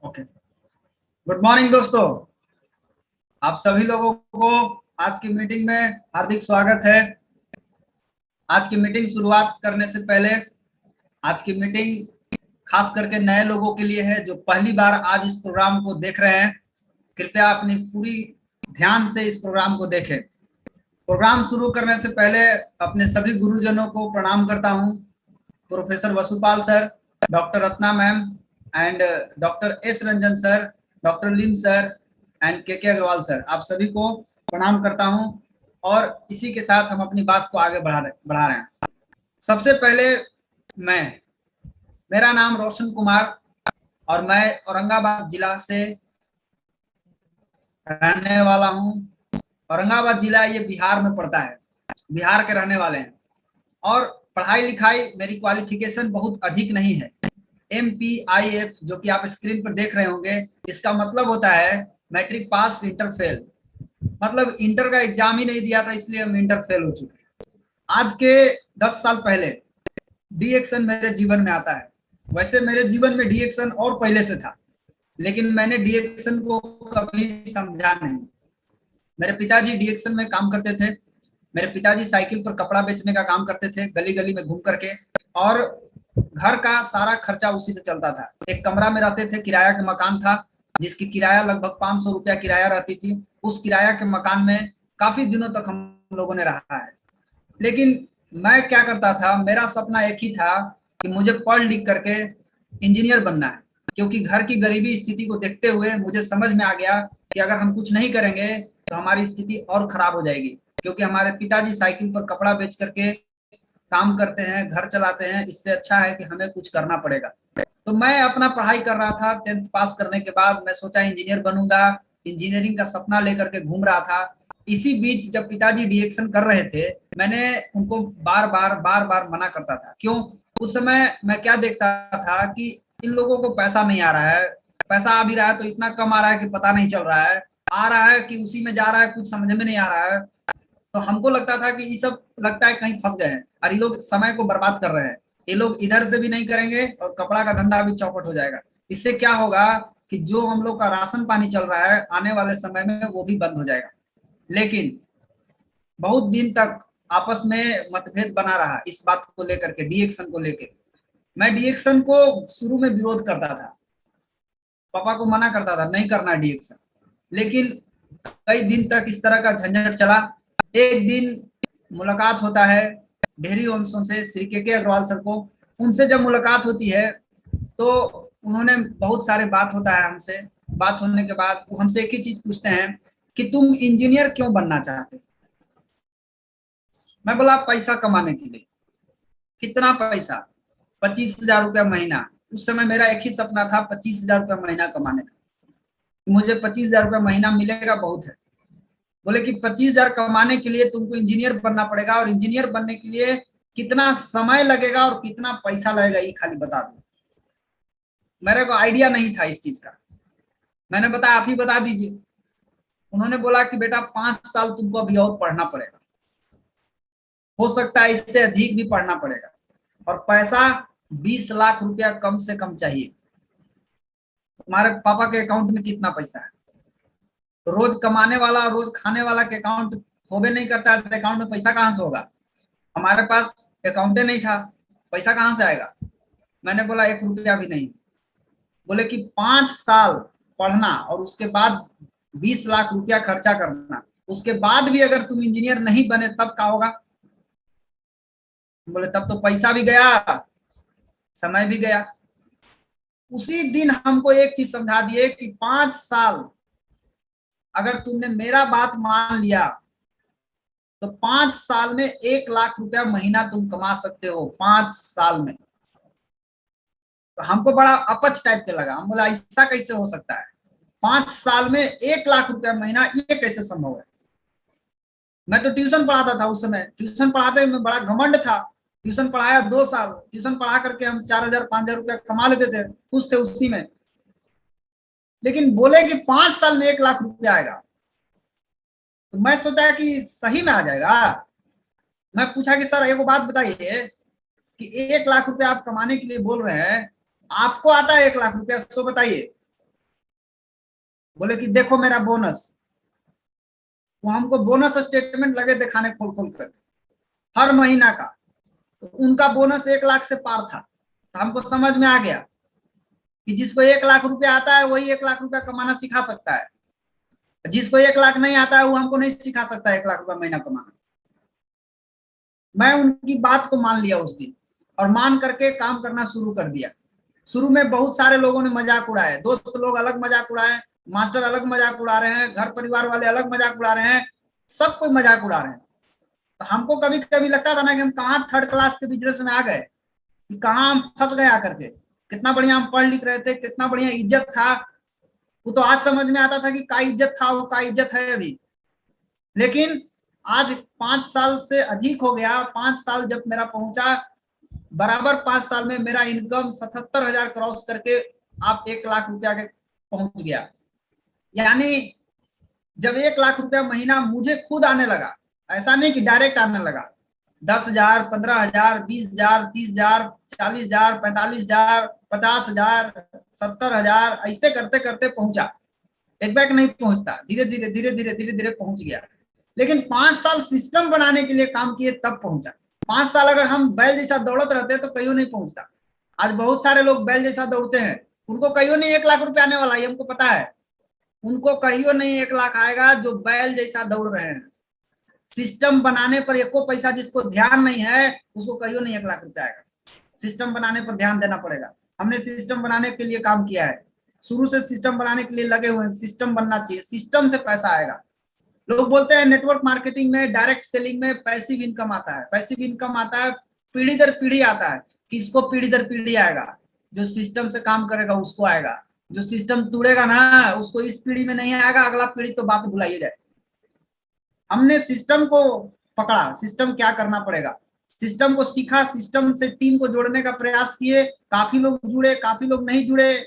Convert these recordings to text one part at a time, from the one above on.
Okay, good morning दोस्तों। आप सभी लोगों को आज की मीटिंग में हार्दिक स्वागत है। आज की मीटिंग शुरुआत करने से पहले आज की मीटिंग खास करके नए लोगों के लिए है जो पहली बार आज इस प्रोग्राम को देख रहे हैं। कृपया अपनी पूरी ध्यान से इस प्रोग्राम को देखें। प्रोग्राम शुरू करने से पहले अपने सभी गुरुजनों को प्रणाम करता हूं। Professor Vasupal sir, doctor Ratna ma'am and doctor S Ranjan sir, doctor Lim sir and K Agarwal sir, आप सभी को प्रणाम करता हूं और इसी के साथ हम अपनी बात को आगे बढ़ा रहे हैं। सबसे पहले मेरा नाम रोशन कुमार और मैं औरंगाबाद जिला से रहने वाला हूं। औरंगाबाद जिला ये बिहार में पड़ता है, बिहार के रहने वाले हैं और पढ़ाई लिखाई मेरी क्वालिफिकेशन बहुत अधिक नहीं है। MPIF जो कि आप स्क्रीन पर देख रहे होंगे, इसका मतलब होता है मैट्रिक पास इंटर फेल। मतलब इंटर का एग्जाम ही नहीं दिया था, इसलिए हम इंटर फेल हो चुके हैं। आज के 10 साल पहले डी एक्शन मेरे जीवन में आता है। वैसे मेरे जीवन में डी एक्शन और पहले से था, लेकिन मैंने डी एक्शन को कभी समझा नहीं। मेरे पिताजी डी एक्शन में काम करते थे। मेरे पिताजी साइकिल पर कपड़ा बेचने का काम करते थे, गली गली में घूम करके, और घर का सारा खर्चा उसी से चलता था। एक कमरा में रहते थे, किराया का मकान था, जिसकी किराया लगभग 500 रुपया किराया रहती थी। उस किराया के मकान में काफी दिनों तक हम लोगों ने रहा है। लेकिन मैं क्या करता था, मेरा सपना एक ही था कि मुझे पढ़ लिख करके इंजीनियर बनना है। क्योंकि घर की गरीबी स्थिति को देखते हुए मुझे समझ में आ गया कि अगर हम कुछ नहीं करेंगे तो हमारी स्थिति और खराब हो जाएगी। क्योंकि हमारे पिताजी साइकिल पर कपड़ा बेच करके काम करते हैं, घर चलाते हैं, इससे अच्छा है कि हमें कुछ करना पड़ेगा। तो मैं अपना पढ़ाई कर रहा था। 10th पास करने के बाद मैं सोचा इंजीनियर बनूंगा, इंजीनियरिंग का सपना लेकर के घूम रहा था। इसी बीच जब पिताजी डीएक्शन कर रहे थे, मैंने उनको बार बार मना करता था। क्यों? उस समय मैं क्या देखता था कि इन लोगों को पैसा नहीं आ रहा है, पैसा आ भी रहा है तो इतना कम आ रहा है कि पता नहीं चल रहा है, आ रहा है कि उसी में जा रहा है, कुछ समझ में नहीं आ रहा है। तो हमको लगता था कि ये सब लगता है कहीं फंस गए हैं और ये लोग समय को बर्बाद कर रहे हैं। ये लोग इधर से भी नहीं करेंगे और कपड़ा का धंधा भी चौपट हो जाएगा। इससे क्या होगा कि जो हम लोग का राशन पानी चल रहा है आने वाले समय में वो भी बंद हो जाएगा। लेकिन बहुत दिन तक आपस में मतभेद बना रहा इस बात को लेकर के, डीएक्शन को लेकर। मैं डीएक्शन को शुरू में विरोध करता था, पापा को मना करता था नहीं करना डीएक्शन। लेकिन कई दिन तक इस तरह का झंझट चला। एक दिन मुलाकात होता है डेहरी वंशों से, श्री के अग्रवाल सर को। उनसे जब मुलाकात होती है तो उन्होंने बहुत सारे बात होता है हमसे। बात होने के बाद वो हमसे एक ही चीज पूछते हैं कि तुम इंजीनियर क्यों बनना चाहते? मैं बोला पैसा कमाने के लिए। कितना पैसा? 25,000 रुपया महीना। उस समय मेरा एक ही सपना था, 25,000 रुपया महीना कमाने का। मुझे 25,000 रुपया महीना मिलेगा बहुत है। बोले कि 25,000 कमाने के लिए तुमको इंजीनियर बनना पड़ेगा, और इंजीनियर बनने के लिए कितना समय लगेगा और कितना पैसा लगेगा ये खाली बता दो। मेरे को आइडिया नहीं था इस चीज का। मैंने बताया आप ही बता दीजिए। उन्होंने बोला कि बेटा 5 साल तुमको अभी और पढ़ना पड़ेगा, हो सकता है इससे अधिक भी पढ़ना पड़ेगा, और पैसा 20 लाख रुपया कम से कम चाहिए। तुम्हारे पापा के अकाउंट में कितना पैसा है? रोज कमाने वाला और रोज खाने वाला के अकाउंट होबे नहीं करता है, तो अकाउंट में पैसा कहाँ से होगा? हमारे पास अकाउंटे नहीं था, पैसा कहाँ से आएगा? मैंने बोला 1 रुपया भी नहीं। बोले कि 5 साल पढ़ना और उसके बाद 20 लाख रुपया खर्चा करना, उसके बाद भी अगर तुम इंजीनियर नहीं बने तब क्या होगा? बोले तब तो पैसा भी गया, समय भी गया। उसी दिन हमको एक चीज समझा दिए कि 5 साल अगर तुमने मेरा बात मान लिया तो 5 साल में 1 लाख रुपया महीना तुम कमा सकते हो, 5 साल में। तो हमको बड़ा अपच टाइप के लगा। हम बोला ऐसा कैसे हो सकता है? 5 साल में 1 लाख रुपया महीना, ये कैसे संभव है? मैं तो ट्यूशन पढ़ाता था उस समय। ट्यूशन पढ़ाते में बड़ा घमंड था। ट्यूशन पढ़ाया 2 साल। ट्यूशन पढ़ा करके हम 4,000 5,000 रुपया कमा लेते थे, खुश थे उसी में। लेकिन बोले कि 5 साल में 1 लाख रुपया आएगा, तो मैं सोचा कि सही में आ जाएगा। मैं पूछा कि सर एक बात बताइए कि 1 लाख रुपया आप कमाने के लिए बोल रहे हैं, आपको आता है 1 लाख रुपया, सो बताइए। बोले कि देखो मेरा बोनस। वो हमको बोनस स्टेटमेंट लगे दिखाने खोल खोल कर हर महीना का। तो उनका बोनस 1 लाख से पार था। तो हमको समझ में आ गया कि जिसको 1 लाख रुपया आता है वही 1 लाख रुपया कमाना सिखा सकता है। जिसको 1 लाख नहीं आता है वो हमको नहीं सिखा सकता 1 लाख रुपया महीना कमाना। मैं उनकी बात को मान लिया उस दिन, और मान करके काम करना शुरू कर दिया। शुरू में बहुत सारे लोगों ने मजाक उड़ाया, दोस्त लोग अलग मजाक उड़ाए, मास्टर अलग मजाक उड़ा रहे हैं, घर परिवार वाले अलग मजाक उड़ा रहे हैं, सब कोई मजाक उड़ा रहे हैं। तो हमको कभी कभी लगता था ना कि हम कहाँ 3rd क्लास के बिजनेस में आ गए, कि कहाँ हम फंस गए आकर के। कितना बढ़िया हम पढ़ लिख रहे थे, कितना बढ़िया इज्जत था। वो तो आज समझ में आता था कि का इज्जत था, वो का इज्जत है अभी। लेकिन आज 5 साल से अधिक हो गया, 5 साल जब मेरा पहुंचा, बराबर 5 साल में मेरा इनकम 77,000 क्रॉस करके आप 1 लाख रुपया के पहुंच गया। यानी जब 1 लाख रुपया महीना मुझे खुद आने लगा, ऐसा नहीं कि डायरेक्ट आने लगा, 10,000, 15,000, 20,000, 30,000, 40,000, 45,000, 50,000, 70,000, ऐसे करते करते पहुंचा। एक बैग नहीं पहुंचता, धीरे धीरे धीरे धीरे धीरे धीरे पहुंच गया। लेकिन 5 साल सिस्टम बनाने के लिए काम किए तब पहुंचा। 5 साल अगर हम बैल जैसा दौड़त रहते तो कहीं नहीं पहुंचता। आज बहुत सारे लोग बैल जैसा दौड़ते हैं, उनको कहीं नहीं 1 लाख रुपया आने वाला, ये हमको पता है। उनको कहीं नहीं 1 लाख आएगा जो बैल जैसा दौड़ रहे हैं। सिस्टम बनाने पर एको पैसा जिसको ध्यान नहीं है उसको कहीं नहीं 1 लाख रुपया आएगा। सिस्टम बनाने पर ध्यान देना पड़ेगा। हमने सिस्टम बनाने के लिए काम किया है, शुरू से सिस्टम बनाने के लिए लगे हुए हैं। सिस्टम बनना चाहिए, सिस्टम से पैसा आएगा। लोग बोलते हैं नेटवर्क मार्केटिंग में, डायरेक्ट सेलिंग में पैसिव इनकम आता है। पैसिव इनकम आता है, पीढ़ी दर पीढ़ी आता है। किसको पीढ़ी दर पीढ़ी आएगा? जो सिस्टम से काम करेगा उसको आएगा। जो सिस्टम तोड़ेगा ना उसको इस पीढ़ी में नहीं आएगा, अगला पीढ़ी तो बात भुलाइए जाए। हमने सिस्टम को पकड़ा, सिस्टम क्या करना पड़ेगा, सिस्टम को सीखा, सिस्टम से टीम को जोड़ने का प्रयास किए। काफी लोग जुड़े, काफी लोग नहीं जुड़े।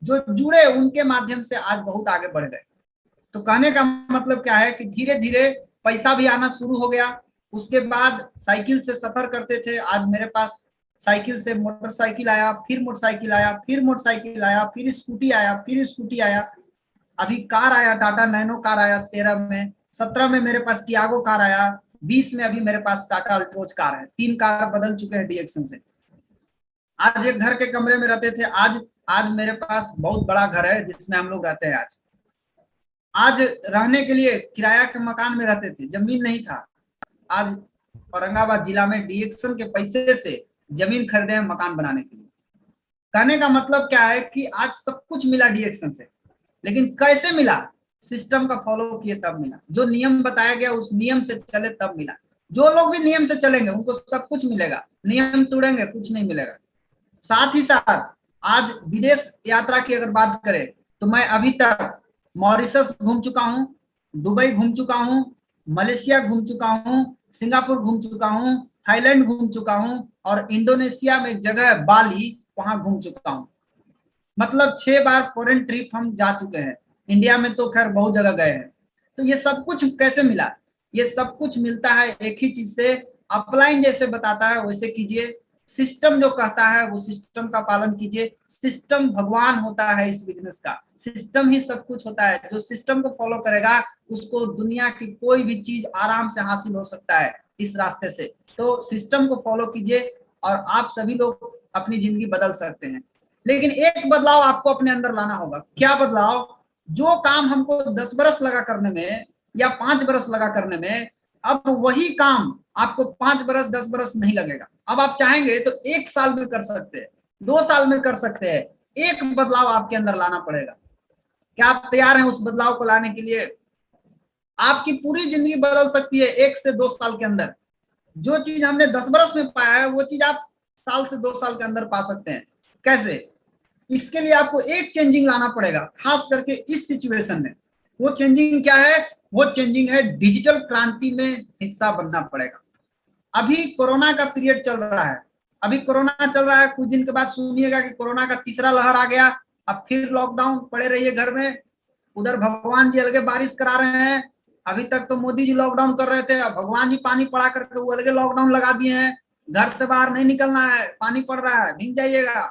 जो जुड़े उनके माध्यम से आज बहुत आगे बढ़ गए। तो कहने का मतलब क्या है कि धीरे धीरे पैसा भी आना शुरू हो गया। उसके बाद साइकिल से सफर करते थे, आज मेरे पास साइकिल से मोटरसाइकिल आया, फिर मोटरसाइकिल आया, फिर मोटरसाइकिल आया, फिर स्कूटी आया, फिर स्कूटी आया। अभी कार आया, टाटा नैनो कार आया 13 में, 17 में मेरे पास टियागो कार आया, 20 में अभी मेरे पास टाटा अल्ट्रोज कार है। 3 कार बदल चुके हैं डीएक्सन से। आज एक घर के कमरे में रहते थे, आज मेरे पास बहुत बड़ा घर है जिसमें हम लोग रहते हैं। आज रहने के लिए किराया के मकान में रहते थे, जमीन नहीं था। आज औरंगाबाद जिला में डीएक्सन के पैसे से जमीन खरीदे हैं मकान बनाने के लिए। कहने का मतलब क्या है कि आज सब कुछ मिला डीएक्सन से, लेकिन कैसे मिला? सिस्टम का फॉलो किए तब मिला। जो नियम बताया गया उस नियम से चले तब मिला। जो लोग भी नियम से चलेंगे उनको सब कुछ मिलेगा, नियम तोड़ेंगे कुछ नहीं मिलेगा। साथ ही साथ आज विदेश यात्रा की अगर बात करें तो मैं अभी तक मॉरिशस घूम चुका हूं, दुबई घूम चुका हूं, मलेशिया घूम चुका हूं, सिंगापुर घूम चुका हूं, थाईलैंड घूम चुका हूं और इंडोनेशिया में एक जगह है बाली, वहां घूम चुका हूं। मतलब 6 बार फॉरेन ट्रिप हम जा चुके हैं। इंडिया में तो खैर बहुत जगह गए हैं। तो ये सब कुछ कैसे मिला? ये सब कुछ मिलता है एक ही चीज से। अपलाइन जैसे बताता है वैसे कीजिए, सिस्टम जो कहता है वो सिस्टम का पालन कीजिए। सिस्टम भगवान होता है इस बिजनेस का, सिस्टम ही सब कुछ होता है। जो सिस्टम को फॉलो करेगा उसको दुनिया की कोई भी चीज आराम से हासिल हो सकता है इस रास्ते से। तो सिस्टम को फॉलो कीजिए और आप सभी लोग अपनी जिंदगी बदल सकते हैं। लेकिन एक बदलाव आपको अपने अंदर लाना होगा। क्या बदलाव? जो काम हमको 10 बरस लगा करने में या 5 बरस लगा करने में, अब वही काम आपको 5 बरस 10 बरस नहीं लगेगा। अब आप चाहेंगे तो 1 साल में कर सकते हैं, 2 साल में कर सकते हैं। एक बदलाव आपके अंदर लाना पड़ेगा। क्या आप तैयार हैं उस बदलाव को लाने के लिए? आपकी पूरी जिंदगी बदल सकती है 1 से 2 साल के अंदर। जो चीज हमने 10 बरस में पाया है वो चीज आप साल से 2 साल के अंदर पा सकते हैं। कैसे? इसके लिए आपको एक चेंजिंग लाना पड़ेगा, खास करके इस सिचुएशन में। वो चेंजिंग क्या है? वो चेंजिंग है डिजिटल क्रांति में हिस्सा बनना पड़ेगा। अभी कोरोना का पीरियड चल रहा है, अभी कोरोना चल रहा है। कुछ दिन के बाद सुनिएगा कि कोरोना का तीसरा लहर आ गया। अब फिर लॉकडाउन, पड़े रहिए घर में। उधर भगवान जी अलगे बारिश करा रहे हैं। अभी तक तो मोदी जी लॉकडाउन कर रहे थे, अब भगवान जी पानी पड़ा करके वो अलगे लॉकडाउन लगा दिए हैं। घर से बाहर नहीं निकलना है, पानी पड़ रहा है, भीग जाइएगा।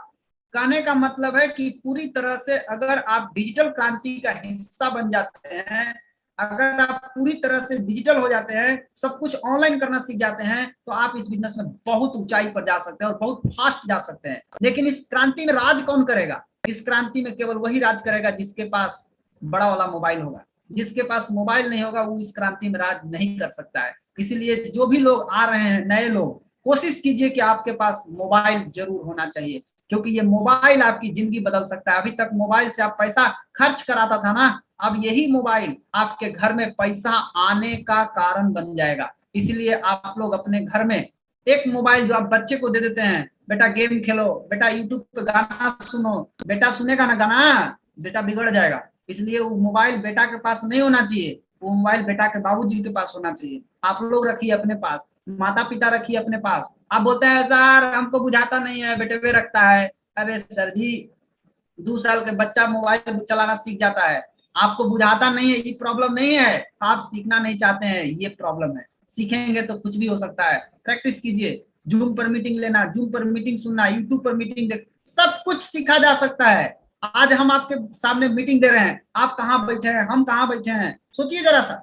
कहने का मतलब है कि पूरी तरह से अगर आप डिजिटल क्रांति का हिस्सा बन जाते हैं, अगर आप पूरी तरह से डिजिटल हो जाते हैं, सब कुछ ऑनलाइन करना सीख जाते हैं, तो आप इस बिजनेस में बहुत ऊंचाई पर जा सकते हैं और बहुत फास्ट जा सकते हैं। लेकिन इस क्रांति में राज कौन करेगा? इस क्रांति में केवल वही राज करेगा जिसके पास बड़ा वाला मोबाइल होगा। जिसके पास मोबाइल नहीं होगा वो इस क्रांति में राज नहीं कर सकता है। इसीलिए जो भी लोग आ रहे हैं, नए लोग, कोशिश कीजिए कि आपके पास मोबाइल जरूर होना चाहिए, क्योंकि ये मोबाइल आपकी जिंदगी बदल सकता है। अभी तक मोबाइल से आप पैसा खर्च कराता था ना, अब यही मोबाइल आपके घर में पैसा आने का कारण बन जाएगा। इसलिए आप लोग अपने घर में एक मोबाइल जो आप बच्चे को दे देते हैं, बेटा गेम खेलो, बेटा यूट्यूब पे गाना सुनो, बेटा सुनेगा ना गाना, बेटा बिगड़ जाएगा। इसलिए वो मोबाइल बेटा के पास नहीं होना चाहिए। वो मोबाइल बेटा के बाबूजी के पास होना चाहिए। आप लोग रखिए अपने पास, माता पिता रखिए अपने पास। आप बोलते हैं सर हमको बुझाता नहीं है, बेटे पे रखता है। अरे सर जी, 2 साल के बच्चा मोबाइल चलाना सीख जाता है, आपको बुझाता नहीं है, ये प्रॉब्लम नहीं है। आप सीखना नहीं चाहते हैं, ये प्रॉब्लम है। सीखेंगे तो कुछ भी हो सकता है। प्रैक्टिस कीजिए, जूम पर मीटिंग लेना, जूम पर मीटिंग सुनना, यूट्यूब पर मीटिंग देख, सब कुछ सीखा जा सकता है। आज हम आपके सामने मीटिंग दे रहे हैं, आप कहाँ बैठे हैं, हम कहाँ बैठे हैं, सोचिए जरा सा।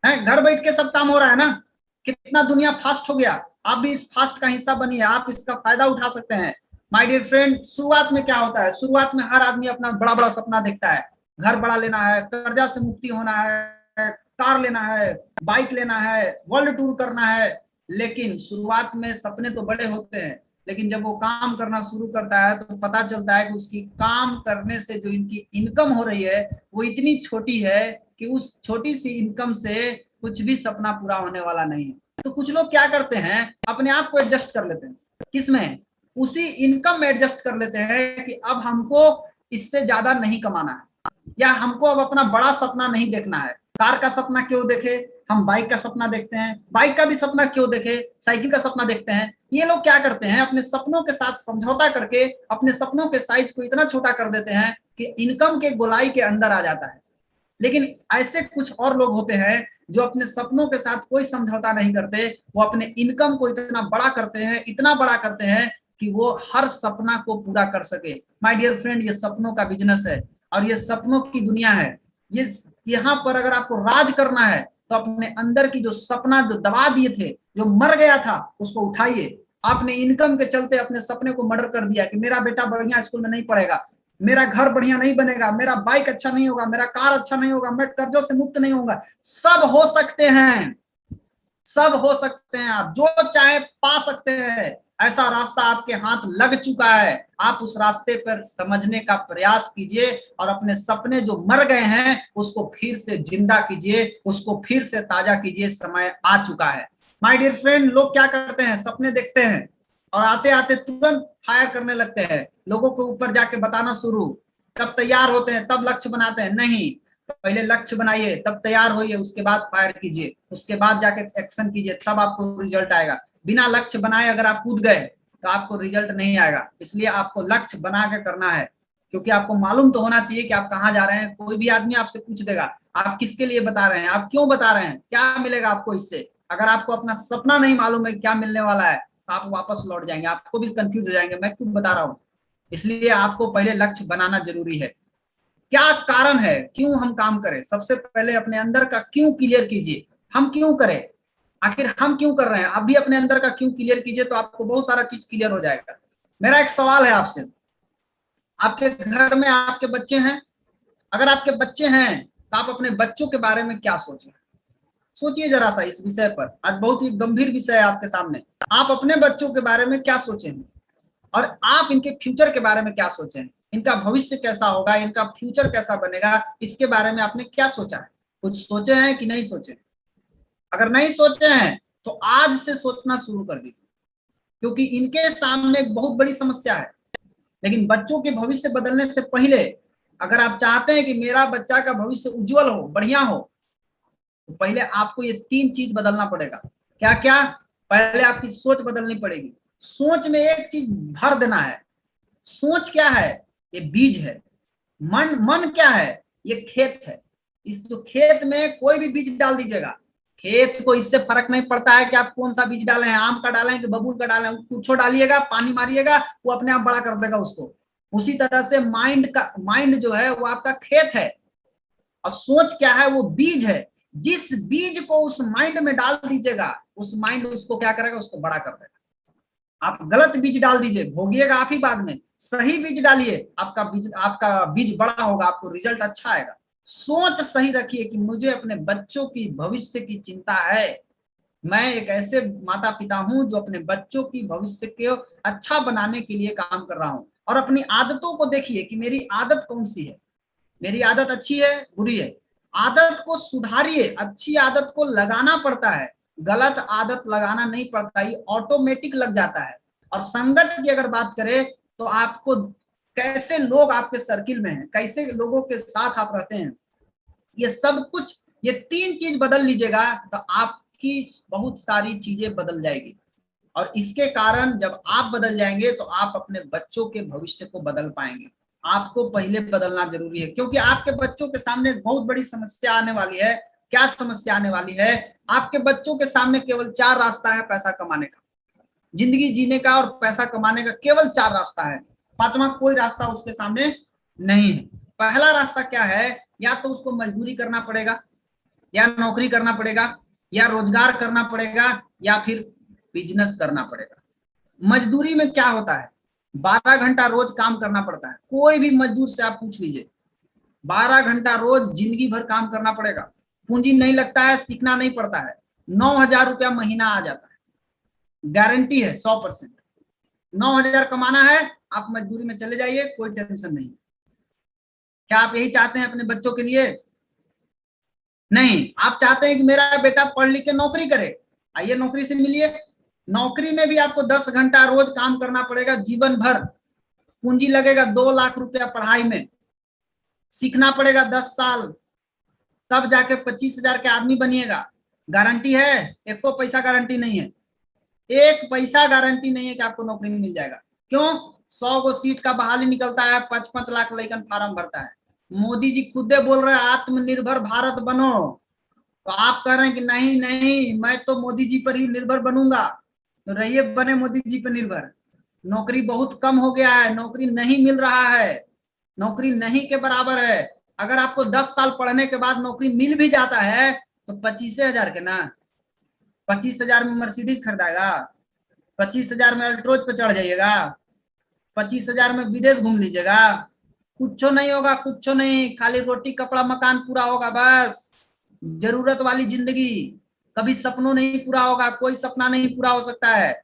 है घर बैठ के सब काम हो रहा है ना। कितना दुनिया फास्ट हो गया। आप भी इस फास्ट का हिस्सा बनिए, आप इसका फायदा उठा सकते हैं। माय डियर फ्रेंड, शुरुआत में क्या होता है, शुरुआत में हर आदमी अपना बड़ा बड़ा सपना देखता है। घर बड़ा लेना है, कर्जा से मुक्ति होना है, कार लेना है, बाइक लेना है, वर्ल्ड टूर करना है। लेकिन शुरुआत में सपने तो बड़े होते हैं, लेकिन जब वो काम करना शुरू करता है तो पता चलता है कि उसकी काम करने से जो इनकी इनकम हो रही है वो इतनी छोटी है कि उस छोटी सी इनकम से कुछ भी सपना पूरा होने वाला नहीं है। तो कुछ लोग क्या करते हैं, अपने आप को एडजस्ट कर लेते हैं। किसमें? उसी इनकम में एडजस्ट कर लेते हैं कि अब हमको इससे ज्यादा नहीं कमाना है, या हमको अब अपना बड़ा सपना नहीं देखना है। कार का सपना क्यों देखे, हम बाइक का सपना देखते हैं। बाइक का भी सपना क्यों देखे, साइकिल का सपना देखते हैं। ये लोग क्या करते हैं, अपने सपनों के साथ समझौता करके अपने सपनों के साइज को इतना छोटा कर देते हैं कि इनकम के गोलाई के अंदर आ जाता है। लेकिन ऐसे कुछ और लोग होते हैं जो अपने सपनों के साथ कोई समझौता नहीं करते, वो अपने इनकम को इतना बड़ा करते हैं, इतना बड़ा करते हैं कि वो हर सपना को पूरा कर सके। माय डियर फ्रेंड, ये सपनों का बिजनेस है और ये सपनों की दुनिया है। ये यहाँ पर अगर आपको राज करना है तो अपने अंदर की जो सपना जो दबा दिए थे, जो मर गया था, उसको उठाइए। आपने इनकम के चलते अपने सपने को मर्डर कर दिया कि मेरा बेटा बढ़िया स्कूल में नहीं पढ़ेगा, मेरा घर बढ़िया नहीं बनेगा, मेरा बाइक अच्छा नहीं होगा, मेरा कार अच्छा नहीं होगा, मैं कर्जों से मुक्त नहीं होऊंगा। सब हो सकते हैं, सब हो सकते हैं, आप जो चाहे पा सकते हैं। ऐसा रास्ता आपके हाथ लग चुका है। आप उस रास्ते पर समझने का प्रयास कीजिए और अपने सपने जो मर गए हैं उसको फिर से जिंदा कीजिए, उसको फिर से ताजा कीजिए। समय आ चुका है। माय डियर फ्रेंड, लोग क्या करते हैं, सपने देखते हैं और आते आते तुरंत फायर करने लगते हैं, लोगों के ऊपर जाके बताना शुरू। तब तैयार होते हैं, तब लक्ष्य बनाते हैं। नहीं, पहले लक्ष्य बनाइए, तब तैयार होइए, उसके बाद फायर कीजिए, उसके बाद जाके एक्शन कीजिए, तब आपको रिजल्ट आएगा। बिना लक्ष्य बनाए अगर आप कूद गए तो आपको रिजल्ट नहीं आएगा। इसलिए आपको लक्ष्य बना के करना है, क्योंकि आपको मालूम तो होना चाहिए कि आप कहाँ जा रहे हैं। कोई भी आदमी आपसे पूछ देगा आप किसके लिए बता रहे हैं, आप क्यों बता रहे हैं, क्या मिलेगा आपको इससे। अगर आपको अपना सपना नहीं मालूम है क्या मिलने वाला है तो आप वापस लौट जाएंगे, आपको भी कंफ्यूज हो जाएंगे मैं क्यों बता रहा हूँ। इसलिए आपको पहले लक्ष्य बनाना जरूरी है। क्या कारण है क्यों हम काम करें, सबसे पहले अपने अंदर का क्यों क्लियर कीजिए। हम क्यों करें, आखिर हम क्यों कर रहे हैं, आप भी अपने अंदर का क्यों क्लियर कीजिए तो आपको बहुत सारा चीज क्लियर हो जाएगा। मेरा एक सवाल है आपसे, आपके घर में आपके बच्चे हैं? अगर आपके बच्चे हैं तो आप अपने बच्चों के बारे में क्या सोचें, सोचिए जरा सा इस विषय पर। आज बहुत ही गंभीर विषय है आपके सामने। आप अपने बच्चों के बारे में क्या सोचें और आप इनके फ्यूचर के बारे में क्या सोचें, इनका भविष्य कैसा होगा, इनका फ्यूचर कैसा बनेगा, इसके बारे में आपने क्या सोचा है? कुछ सोचे हैं कि नहीं सोचे? अगर नहीं सोचे हैं तो आज से सोचना शुरू कर दीजिए, क्योंकि इनके सामने एक बहुत बड़ी समस्या है। लेकिन बच्चों के भविष्य बदलने से पहले अगर आप चाहते हैं कि मेरा बच्चा का भविष्य उज्जवल हो, बढ़िया हो, तो पहले आपको ये 3 चीज बदलना पड़ेगा। क्या क्या? पहले आपकी सोच बदलनी पड़ेगी। सोच में एक चीज भर देना है। सोच क्या है? ये बीज है। मन, मन क्या है? ये खेत है। इस जो खेत में कोई भी बीज डाल दीजिएगा, खेत को इससे फर्क नहीं पड़ता है कि आप कौन सा बीज डाले हैं, आम का डालें कि बबूल का डालें, कुछ डालिएगा, पानी मारिएगा, वो अपने आप बड़ा कर देगा उसको। उसी तरह से माइंड जो है वो आपका खेत है और सोच क्या है? वो बीज है। जिस बीज को उस माइंड में डाल दीजिएगा, उस माइंड उसको क्या करेगा? उसको बड़ा कर देगा। आप गलत बीज डाल दीजिए, भोगिएगा आप ही बाद में। सही बीज डालिए, आपका बीज बड़ा होगा, आपको रिजल्ट अच्छा आएगा। सोच सही रखिए कि मुझे अपने बच्चों की भविष्य की चिंता है। मैं एक ऐसे माता पिता हूं जो अपने बच्चों की भविष्य को अच्छा बनाने के लिए काम कर रहा हूं। और अपनी आदतों को देखिए कि मेरी आदत कौन सी है, मेरी आदत अच्छी है, बुरी है। आदत को सुधारिए। अच्छी आदत को लगाना पड़ता है, गलत आदत लगाना नहीं पड़ता, ये ऑटोमेटिक लग जाता है। और संगत की अगर बात करें तो आपको कैसे लोग आपके सर्किल में हैं, कैसे लोगों के साथ आप रहते हैं, ये सब कुछ ये 3 चीज बदल लीजिएगा तो आपकी बहुत सारी चीजें बदल जाएगी। और इसके कारण जब आप बदल जाएंगे तो आप अपने बच्चों के भविष्य को बदल पाएंगे। आपको पहले बदलना जरूरी है, क्योंकि आपके बच्चों के सामने बहुत बड़ी समस्या आने वाली है। क्या समस्या आने वाली है? आपके बच्चों के सामने केवल 4 रास्ता है पैसा कमाने का, जिंदगी जीने का और पैसा कमाने का, केवल 4 रास्ता है। 5वां कोई रास्ता उसके सामने नहीं है। पहला रास्ता क्या है? या तो उसको मजदूरी करना पड़ेगा, या नौकरी करना पड़ेगा, या रोजगार करना पड़ेगा, या फिर बिजनेस करना पड़ेगा। मजदूरी में क्या होता है? 12 घंटा रोज काम करना पड़ता है। कोई भी मजदूर से आप पूछ लीजिए, 12 घंटा रोज जिंदगी भर काम करना पड़ेगा। पूंजी नहीं लगता है, सीखना नहीं पड़ता है। 9,000 रुपया महीना आ जाता है, गारंटी है 100%। 9,000 कमाना है, आप मजदूरी में चले जाइए, कोई टेंशन नहीं। क्या आप यही चाहते हैं अपने बच्चों के लिए? नहीं, आप चाहते हैं कि मेरा बेटा पढ़ लिख के नौकरी करे। आइए नौकरी से मिलिए। नौकरी में भी आपको 10 घंटा रोज काम करना पड़ेगा जीवन भर। पूंजी लगेगा 2 लाख रुपया पढ़ाई में, सीखना पड़ेगा 10 साल, तब जाके 25,000 के आदमी बनिएगा। गारंटी है? एक को पैसा गारंटी नहीं है। एक पैसा गारंटी नहीं है कि आपको नौकरी मिल जाएगा। क्यों? 100 को सीट का बहाली निकलता है, 5-5 लाख लेकिन फार्म भरता है। मोदी जी खुदे बोल रहे हैं आत्मनिर्भर भारत बनो, तो आप कह रहे हैं कि नहीं नहीं मैं तो मोदी जी पर ही निर्भर बनूंगा। तो रहिए बने मोदी जी पर निर्भर। नौकरी बहुत कम हो गया है, नौकरी नहीं मिल रहा है, नौकरी नहीं के बराबर है। अगर आपको 10 साल पढ़ने के बाद नौकरी मिल भी जाता है तो 25,000 के ना, 25,000 में मर्सिडीज खरीदाएगा, 25,000 में अल्ट्रोज पे चढ़ जाइएगा, 25,000 में विदेश घूम लीजिएगा? कुछ नहीं होगा, कुछ नहीं, खाली रोटी कपड़ा मकान पूरा होगा बस। जरूरत वाली जिंदगी, कभी सपनों नहीं पूरा होगा, कोई सपना नहीं पूरा हो सकता है।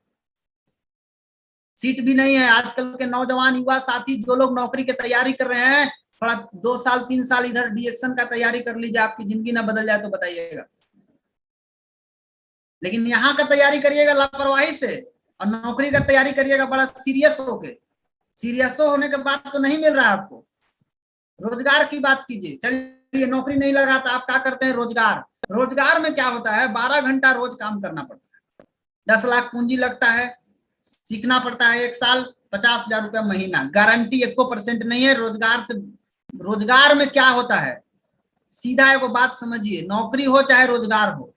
सीट भी नहीं है। आजकल के नौजवान युवा साथी जो लोग नौकरी की तैयारी कर रहे हैं, थोड़ा 2 साल 3 साल इधर डीएक्शन का तैयारी कर लीजिए, आपकी जिंदगी ना बदल जाए तो बताइएगा। लेकिन यहाँ का तैयारी करिएगा लापरवाही से, और नौकरी का तैयारी करिएगा बड़ा सीरियस होके। सीरियस होने के बाद तो नहीं मिल रहा है आपको। रोजगार की बात कीजिए। चलिए नौकरी नहीं लगा तो आप क्या करते हैं? रोजगार। रोजगार में क्या होता है? 12 घंटा रोज काम करना पड़ता है, 10 लाख पूंजी लगता है, सीखना पड़ता है 1 साल, 50,000 रुपया महीना, गारंटी 1% नहीं है रोजगार से। रोजगार में क्या होता है? सीधा एक बात समझिए, नौकरी हो चाहे रोजगार हो,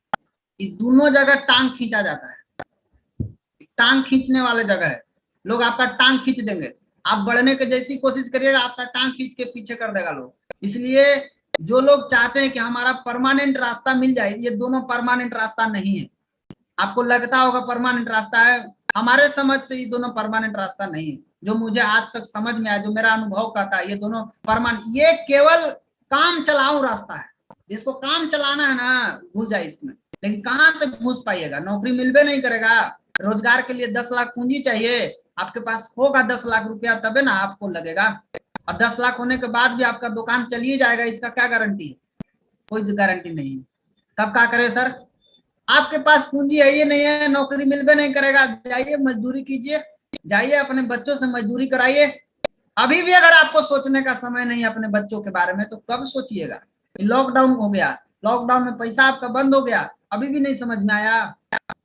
ये दोनों जगह टांग खींचा जाता है। टांग खींचने वाले जगह है, लोग आपका टांग खींच देंगे। आप बढ़ने की जैसी कोशिश करिएगा, आपका टांग खींच के पीछे कर देगा लोग। इसलिए जो लोग चाहते हैं कि हमारा परमानेंट रास्ता मिल जाए, ये दोनों परमानेंट रास्ता नहीं है। आपको लगता होगा परमानेंट रास्ता है, हमारे समझ से ये दोनों परमानेंट रास्ता नहीं है। जो मुझे आज तक समझ में आया, जो मेरा अनुभव कहता है, ये दोनों परमानेंट, ये केवल काम चलाऊ रास्ता है। जिसको काम चलाना है ना, घुस जाए इसमें। लेकिन कहाँ से घुस पाइएगा? नौकरी मिलबे नहीं करेगा। रोजगार के लिए 10 लाख पूंजी चाहिए, आपके पास होगा 10 लाख रुपया तबे ना आपको लगेगा। और 10 लाख होने के बाद भी आपका दुकान चलिए जाएगा, इसका क्या गारंटी है? कोई गारंटी नहीं है। कब क्या करे सर? आपके पास पूंजी है ये नहीं है, नौकरी मिलबे नहीं करेगा, जाइए मजदूरी कीजिए, जाइए अपने बच्चों से मजदूरी कराइए। अभी भी अगर आपको सोचने का समय नहीं है अपने बच्चों के बारे में, तो कब सोचिएगा? लॉकडाउन हो गया, लॉकडाउन में पैसा आपका बंद हो गया, अभी भी नहीं समझ में आया?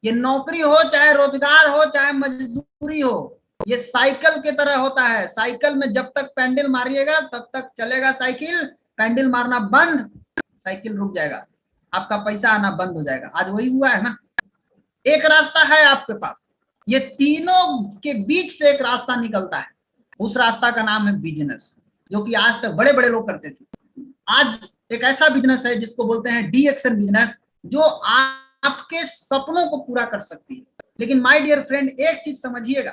ये नौकरी हो चाहे रोजगार हो चाहे मजदूरी हो, ये साइकिल की तरह होता है। साइकिल में जब तक पैंडल मारिएगा तब तक चलेगा साइकिल, पैंडल मारना बंद, साइकिल रुक जाएगा, आपका पैसा आना बंद हो जाएगा। आज वही हुआ है ना। एक रास्ता है आपके पास, ये तीनों के बीच से एक रास्ता निकलता है, उस रास्ता का नाम है बिजनेस, जो कि आज तक बड़े बड़े लोग करते थे। आज एक ऐसा बिजनेस है जिसको बोलते हैं डी एक्शन बिजनेस, जो आपके सपनों को पूरा कर सकती है। लेकिन माय डियर फ्रेंड, एक चीज समझिएगा,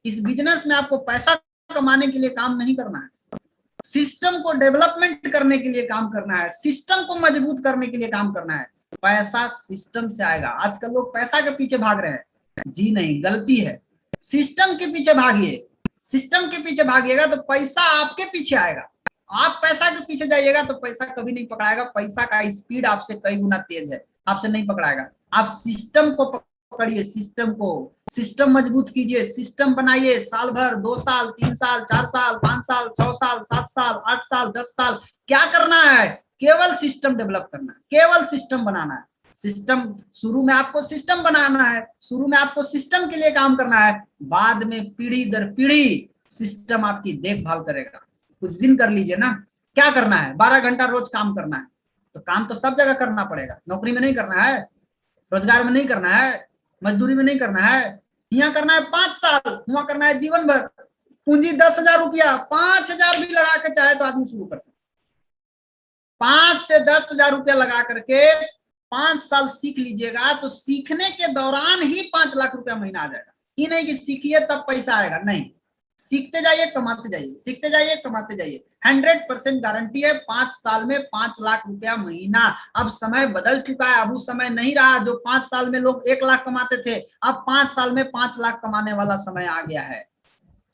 इस बिजनेस में आपको पैसा कमाने के लिए काम नहीं करना है, सिस्टम को डेवलपमेंट करने के लिए काम करना है, सिस्टम को मजबूत करने के लिए काम करना है। पैसा सिस्टम से आएगा। आजकल लोग पैसा के पीछे भाग रहे हैं, जी नहीं, गलती है। सिस्टम के पीछे भागिए, सिस्टम के पीछे भागिएगा तो पैसा आपके पीछे आएगा। आप पैसा के पीछे जाइएगा तो पैसा कभी नहीं पकड़ाएगा। पैसा का स्पीड आपसे कई गुना तेज है, आपसे नहीं पकड़ाएगा। आप सिस्टम को पकड़िए, सिस्टम को, सिस्टम मजबूत कीजिए, सिस्टम बनाइए। साल भर, 2 साल, 3 साल, 4 साल, 5 साल, 6 साल, 7 साल, 8 साल, 10 साल क्या करना है? केवल सिस्टम डेवलप करना है, केवल सिस्टम बनाना है। सिस्टम शुरू में आपको सिस्टम बनाना है, शुरू में आपको सिस्टम के लिए काम करना है, बाद में पीढ़ी दर पीढ़ी सिस्टम आपकी देखभाल करेगा। कुछ दिन कर लीजिए ना, क्या करना है, 12 घंटा रोज काम करना है, तो काम तो सब जगह करना पड़ेगा। नौकरी में नहीं करना है, रोजगार में नहीं करना है, मजदूरी में नहीं करना है, यहाँ करना है 5 साल, वहां करना है जीवन भर। पूंजी 10,000 रुपया, 5,000 भी लगा के चाहे तो आदमी शुरू कर सकता। 5 से 10,000 रुपया लगा करके 5 साल सीख लीजिएगा, तो सीखने के दौरान ही 5 लाख रुपया महीना आ जाएगा। ये नहीं कि सीखिए तब पैसा आएगा, नहीं, सीखते जाइए कमाते जाइए, सीखते जाइए कमाते जाइए। 100% गारंटी है, 5 साल में 5 लाख रुपया महीना। अब समय बदल चुका है, अब उस समय नहीं रहा जो 5 साल में लोग 1 लाख कमाते थे। अब 5 साल में 5 लाख कमाने वाला समय आ गया है।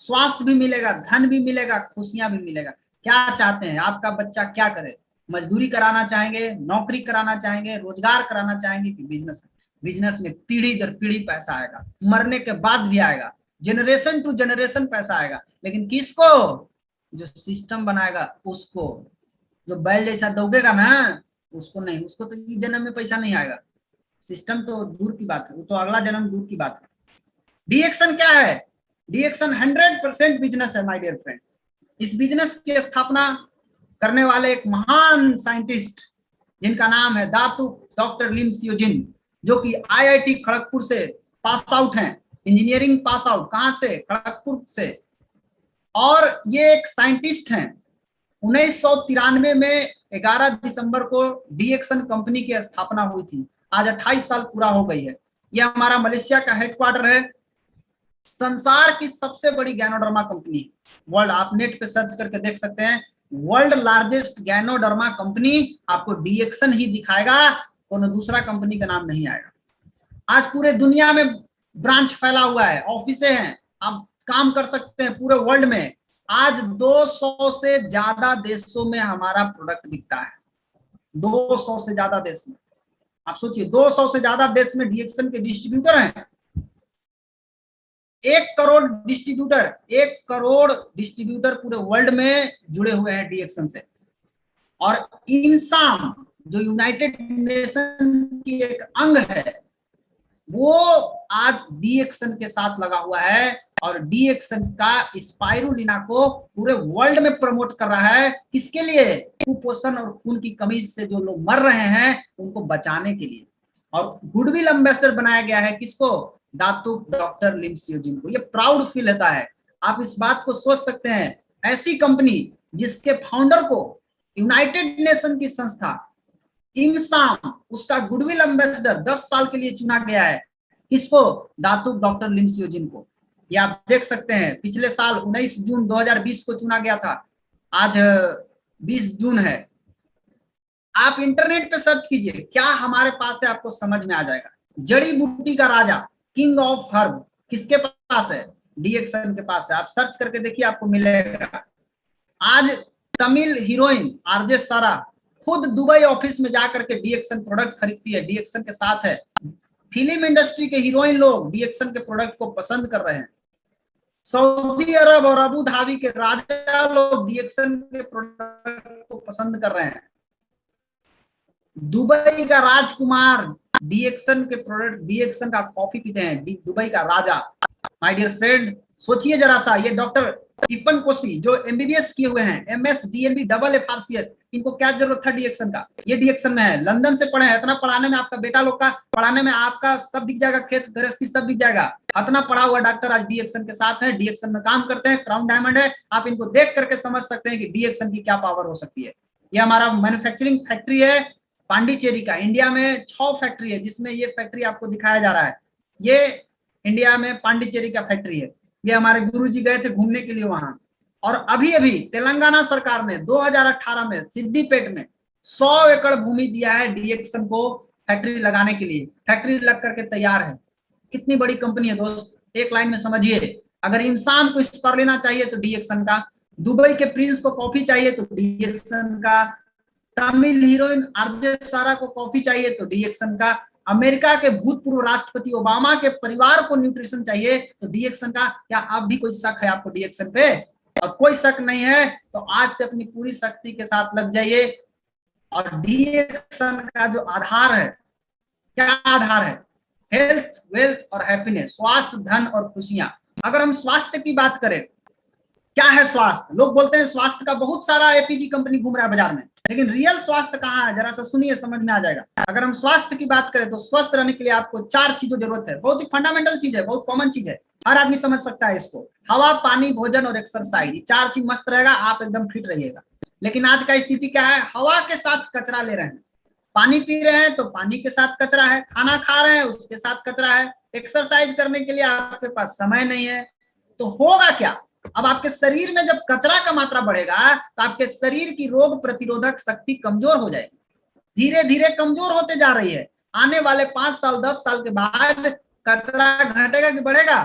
स्वास्थ्य भी मिलेगा, धन भी मिलेगा, खुशियां भी मिलेगा। क्या चाहते हैं, आपका बच्चा क्या करे? मजदूरी कराना चाहेंगे, नौकरी कराना चाहेंगे, रोजगार कराना चाहेंगे कि बिजनेस? बिजनेस में पीढ़ी दर पीढ़ी पैसा आएगा, मरने के बाद भी आएगा, जनरेशन टू जनरेशन पैसा आएगा। लेकिन किसको? जो सिस्टम बनाएगा उसको। जो बैल जैसा दौड़ेगा ना, उसको नहीं, उसको तो इस जन्म में पैसा नहीं आएगा। सिस्टम तो दूर की बात है, वो तो अगला जन्म दूर की बात है। डीएक्शन क्या है? डीएक्शन 100% बिजनेस है माय डियर फ्रेंड। इस बिजनेस की स्थापना करने वाले एक महान साइंटिस्ट जिनका नाम है दातु डॉक्टर लिम सियोजिन, जो कि आईआईटी खड़गपुर से पास आउट हैं, इंजीनियरिंग पास आउट। कहां से? खड़गपुर से। और ये एक साइंटिस्ट हैं। 1993 में 11 दिसंबर को डीएक्शन कंपनी की स्थापना हुई थी। आज 28 साल पूरा हो गई है। यह हमारा मलेशिया का हेडक्वार्टर है। संसार की सबसे बड़ी गैनोडर्मा कंपनी, वर्ल्ड, आप नेट पे सर्च करके देख सकते हैं, वर्ल्ड लार्जेस्ट गैनोडर्मा कंपनी। आपको डीएक्शन ही दिखाएगा, कोनो दूसरा कंपनी का नाम नहीं आएगा। आज पूरे दुनिया में ब्रांच फैला हुआ है, ऑफिसें हैं, आप काम कर सकते हैं पूरे वर्ल्ड में। आज 200 से ज्यादा देशों में हमारा प्रोडक्ट बिकता है। 200 से ज्यादा देश में, आप सोचिए, 200 से ज्यादा देश में डीएक्शन के डिस्ट्रीब्यूटर हैं। 1 करोड़ डिस्ट्रीब्यूटर, 1 करोड़ डिस्ट्रीब्यूटर पूरे वर्ल्ड में जुड़े हुए हैं डीएक्शन से। और इंसाम जो यूनाइटेड नेशन की एक अंग है, वो आज डीएक्शन के साथ लगा हुआ है और डीएक्शन का स्पाइरुलिना को पूरे वर्ल्ड में प्रमोट कर रहा है। किसके लिए? कुपोषण और खून की कमी से जो लोग मर रहे हैं उनको बचाने के लिए। और गुडविल एम्बेसडर बनाया गया है किसको? दातु डॉक्टर लिम सियोजिन को। ये प्राउड फील होता है। आप इस बात को सोच सकते हैं, ऐसी कंपनी जिसके फाउंडर को यूनाइटेड नेशन की संस्था इंसाम, उसका गुडविल एम्बेसडर 10 साल के लिए चुना गया है। किसको? दातु डॉक्टर लिम सियोजिन को। ये आप देख सकते हैं, पिछले साल 19 जून 2020 को चुना गया था। आज 20 जून है। आप इंटरनेट पे सर्च कीजिए, क्या हमारे पास है, आपको समझ में आ जाएगा। जड़ी बूटी का राजा, किंग ऑफ हर्ब, किसके पास है? डीएक्शन के पास है। आप सर्च करके देखिए, आपको मिलेगा। आज तमिल हीरोइन आरजे सारा खुद दुबई ऑफिस में जाकर के डीएक्शन प्रोडक्ट खरीदती है, डीएक्शन के साथ है। फिल्म इंडस्ट्री के हीरोइन लोग डीएक्शन के प्रोडक्ट को पसंद कर रहे हैं। सऊदी अरब और अबू धाबी के राजा लोग डीएक्शन के प्रोडक्ट को पसंद कर रहे हैं। दुबई का राजकुमार डीएक्शन के प्रोडक्ट, डीएक्शन का कॉफी पीते हैं, दुबई का राजा। माय डियर फ्रेंड, सोचिए जरा सा, ये डॉक्टर टिपन कोसी जो एमबीबीएस किए हुए हैं, एमएस डीएनबी डबल एफआरसीएस, इनको क्या जरूरत था डीएक्शन का? ये डीएक्शन में है, लंदन से पढ़े हैं। इतना पढ़ाने में आपका बेटा लोग का पढ़ाने में आपका सब बिक जाएगा, खेत गृहस्थी सब बिक जाएगा। इतना पढ़ा हुआ डॉक्टर आज डीएक्शन के साथ है, डीएक्शन में काम करते हैं, क्राउन डायमंड है। आप इनको देख करके समझ सकते हैं कि डीएक्शन की क्या पावर हो सकती है। ये हमारा मैन्युफैक्चरिंग फैक्ट्री है पांडिचेरी का। इंडिया में 6 फैक्ट्री है, जिसमें ये फैक्ट्री आपको दिखाया जा रहा है। ये इंडिया में पांडिचेरी का फैक्ट्री है। ये हमारे गुरुजी गए थे घूमने के लिए वहां। और अभी अभी तेलंगाना सरकार ने 2018 में सिद्दीपेट में 100 एकड़ भूमि दिया है डीएक्शन को फैक्ट्री लगाने के लिए। फैक्ट्री लग करके तैयार है। कितनी बड़ी कंपनी है दोस्त, एक लाइन में समझिए। अगर इंसान को स्पर लेना चाहिए तो डीएक्शन का, दुबई के प्रिंस को कॉफी चाहिए तो डीएक्शन का, तमिल हीरोइन आरजे सारा को कॉफी चाहिए तो डीएक्शन का, अमेरिका के भूतपूर्व राष्ट्रपति ओबामा के परिवार को न्यूट्रिशन चाहिए तो डीएक्शन का। क्या अब भी कोई शक है आपको डीएक्शन पे? और कोई शक नहीं है तो आज से अपनी पूरी शक्ति के साथ लग जाइए। और डी एक्शन का जो आधार है, क्या आधार है? हेल्थ, वेल्थ और हैप्पीनेस, स्वास्थ्य, धन और खुशियां। अगर हम स्वास्थ्य की बात करें, क्या है स्वास्थ्य? लोग बोलते हैं स्वास्थ्य का बहुत सारा एपीजी कंपनी घूम रहा है बाजार में, लेकिन रियल स्वास्थ्य कहाँ है? जरा सा सुनिए, समझ में आ जाएगा। अगर हम स्वास्थ्य की बात करें तो स्वस्थ रहने के लिए आपको 4 चीजों की जरूरत है। बहुत ही फंडामेंटल चीज है, बहुत कॉमन चीज है, हर आदमी समझ सकता है इसको। हवा, पानी, भोजन और एक्सरसाइज, ये 4 चीज मस्त रहेगा, आप एकदम फिट रहिएगा। लेकिन आज का स्थिति क्या है? हवा के साथ कचरा ले रहे हैं, पानी पी रहे हैं तो पानी के साथ कचरा है, खाना खा रहे हैं उसके साथ कचरा है, एक्सरसाइज करने के लिए आपके पास समय नहीं है। तो होगा क्या? अब आपके शरीर में जब कचरा का मात्रा बढ़ेगा तो आपके शरीर की रोग प्रतिरोधक शक्ति कमजोर हो जाएगी, धीरे धीरे कमजोर होते जा रही है। आने वाले 5 साल 10 साल के बाद कचरा घटेगा कि बढ़ेगा?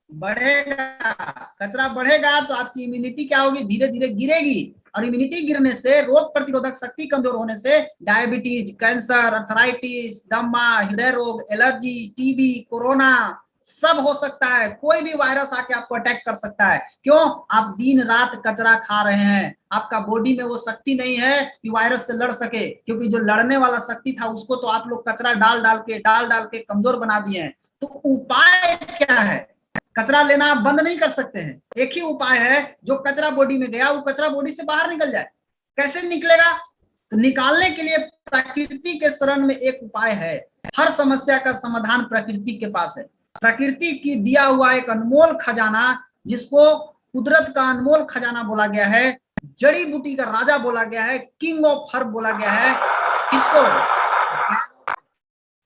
बढ़ेगा। कचरा बढ़ेगा तो आपकी इम्यूनिटी क्या होगी? धीरे धीरे गिरेगी, और इम्यूनिटी गिरने से, रोग प्रतिरोधक शक्ति कमजोर होने से डायबिटीज, कैंसर, अर्थराइटिस, दमा, हृदय रोग, एलर्जी, टीबी, कोरोना सब हो सकता है। कोई भी वायरस आके आपको अटैक कर सकता है। क्यों? आप दिन रात कचरा खा रहे हैं, आपका बॉडी में वो शक्ति नहीं है कि वायरस से लड़ सके, क्योंकि जो लड़ने वाला शक्ति था उसको तो आप लोग कचरा डाल डाल के कमजोर बना दिए हैं। तो उपाय क्या है? कचरा लेना आप बंद नहीं कर सकते हैं। एक ही उपाय है, जो कचरा बॉडी में गया वो कचरा बॉडी से बाहर निकल जाए। कैसे निकलेगा? तो निकालने के लिए प्रकृति के शरण में एक उपाय है। हर समस्या का समाधान प्रकृति के पास है। प्रकृति की दिया हुआ एक अनमोल खजाना, जिसको कुदरत का अनमोल खजाना बोला गया है, जड़ी बूटी का राजा बोला गया है, किंग ऑफ हर्ब बोला गया है। किसको?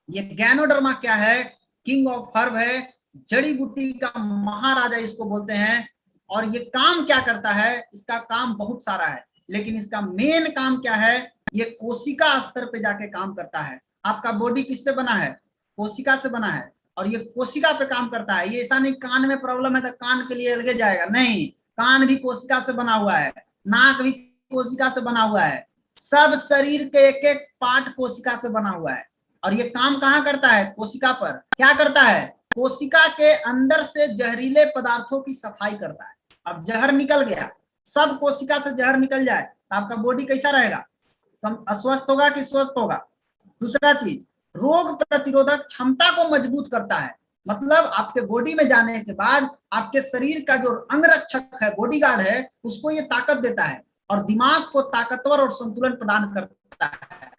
ये गैनोडर्मा क्या है? किंग ऑफ हर्ब है, जड़ी बूटी का महाराजा इसको बोलते हैं। और ये काम क्या करता है? इसका काम बहुत सारा है, लेकिन इसका मेन काम क्या है? ये कोशिका स्तर पे जाके काम करता है। आपका बॉडी किससे बना है? कोशिका से बना है, और ये कोशिका पे काम करता है। ये ऐसा नहीं कान में प्रॉब्लम है तो कान के लिए लगे जाएगा, नहीं, कान भी कोशिका से बना हुआ है, नाक भी कोशिका से बना हुआ है, सब शरीर के एक एक पार्ट कोशिका से बना हुआ है। और ये काम कहाँ करता है? कोशिका पर। क्या करता है? कोशिका के अंदर से जहरीले पदार्थों की सफाई करता है। अब जहर निकल गया, सब कोशिका से जहर निकल जाए तो आपका बॉडी कैसा रहेगा? तो अस्वस्थ होगा कि स्वस्थ होगा? दूसरा चीज, रोग प्रतिरोधक क्षमता को मजबूत करता है। मतलब आपके बॉडी में जाने के बाद आपके शरीर का जो अंगरक्षक है, बॉडीगार्ड है, उसको ये ताकत देता है, और दिमाग को ताकतवर और संतुलन प्रदान करता है।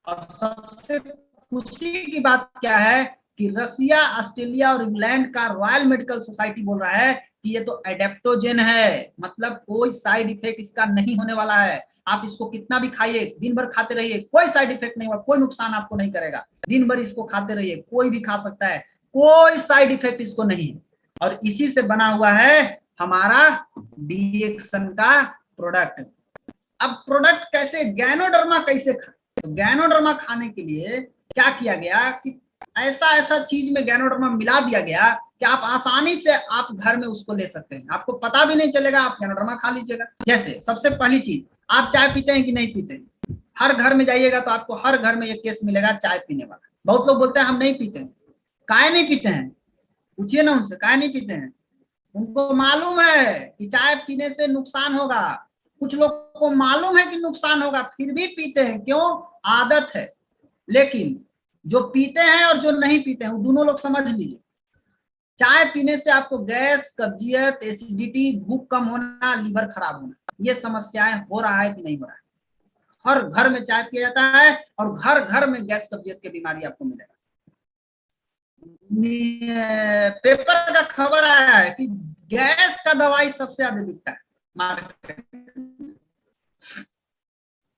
और सबसे खुशी की बात क्या है कि रसिया, ऑस्ट्रेलिया और इंग्लैंड का रॉयल मेडिकल सोसाइटी बोल रहा है कि ये तो एडेप्टोजेन है, मतलब कोई साइड इफेक्ट इसका नहीं होने वाला है। आप इसको कितना भी खाइए, दिन भर खाते रहिए, कोई साइड इफेक्ट नहीं होगा, कोई नुकसान आपको नहीं करेगा। दिन भर इसको खाते रहिए, कोई भी खा सकता है, कोई साइड इफेक्ट इसको नहीं। और इसी से बना हुआ है हमारा डीएक्शन का प्रोडक्ट। अब प्रोडक्ट कैसे? गैनोडर्मा कैसे खाए? तो गैनोडर्मा खाने के लिए क्या किया गया कि ऐसा ऐसा चीज में गैनोडर्मा मिला दिया गया कि आप आसानी से आप घर में उसको ले सकते हैं, आपको पता भी नहीं चलेगा, आप गैनोडर्मा खा लीजिएगा। जैसे सबसे पहली चीज, आप चाय पीते हैं कि नहीं पीते हैं? हर घर में जाइएगा तो आपको हर घर में एक केस मिलेगा चाय पीने वाला। बहुत लोग बोलते हैं हम नहीं पीते हैं। काहे नहीं पीते हैं? पूछिए ना उनसे, काहे नहीं पीते हैं? उनको मालूम है कि चाय पीने से नुकसान होगा। कुछ लोग को मालूम है कि नुकसान होगा, फिर भी पीते हैं। क्यों? आदत है। लेकिन जो पीते हैं और जो नहीं पीते हैं, वो दोनों लोग समझ लीजिए, चाय पीने से आपको गैस, कब्जियत, एसिडिटी, भूख कम होना, लीवर खराब होना, ये समस्याएं हो रहा है कि नहीं हो रहा है? हर घर में चाय पिया जाता है, और घर घर में गैस, कब्जियत की बीमारी आपको मिलेगा। पेपर का खबर आया है कि गैस का दवाई सबसे ज्यादा बिकता है मार्केट में।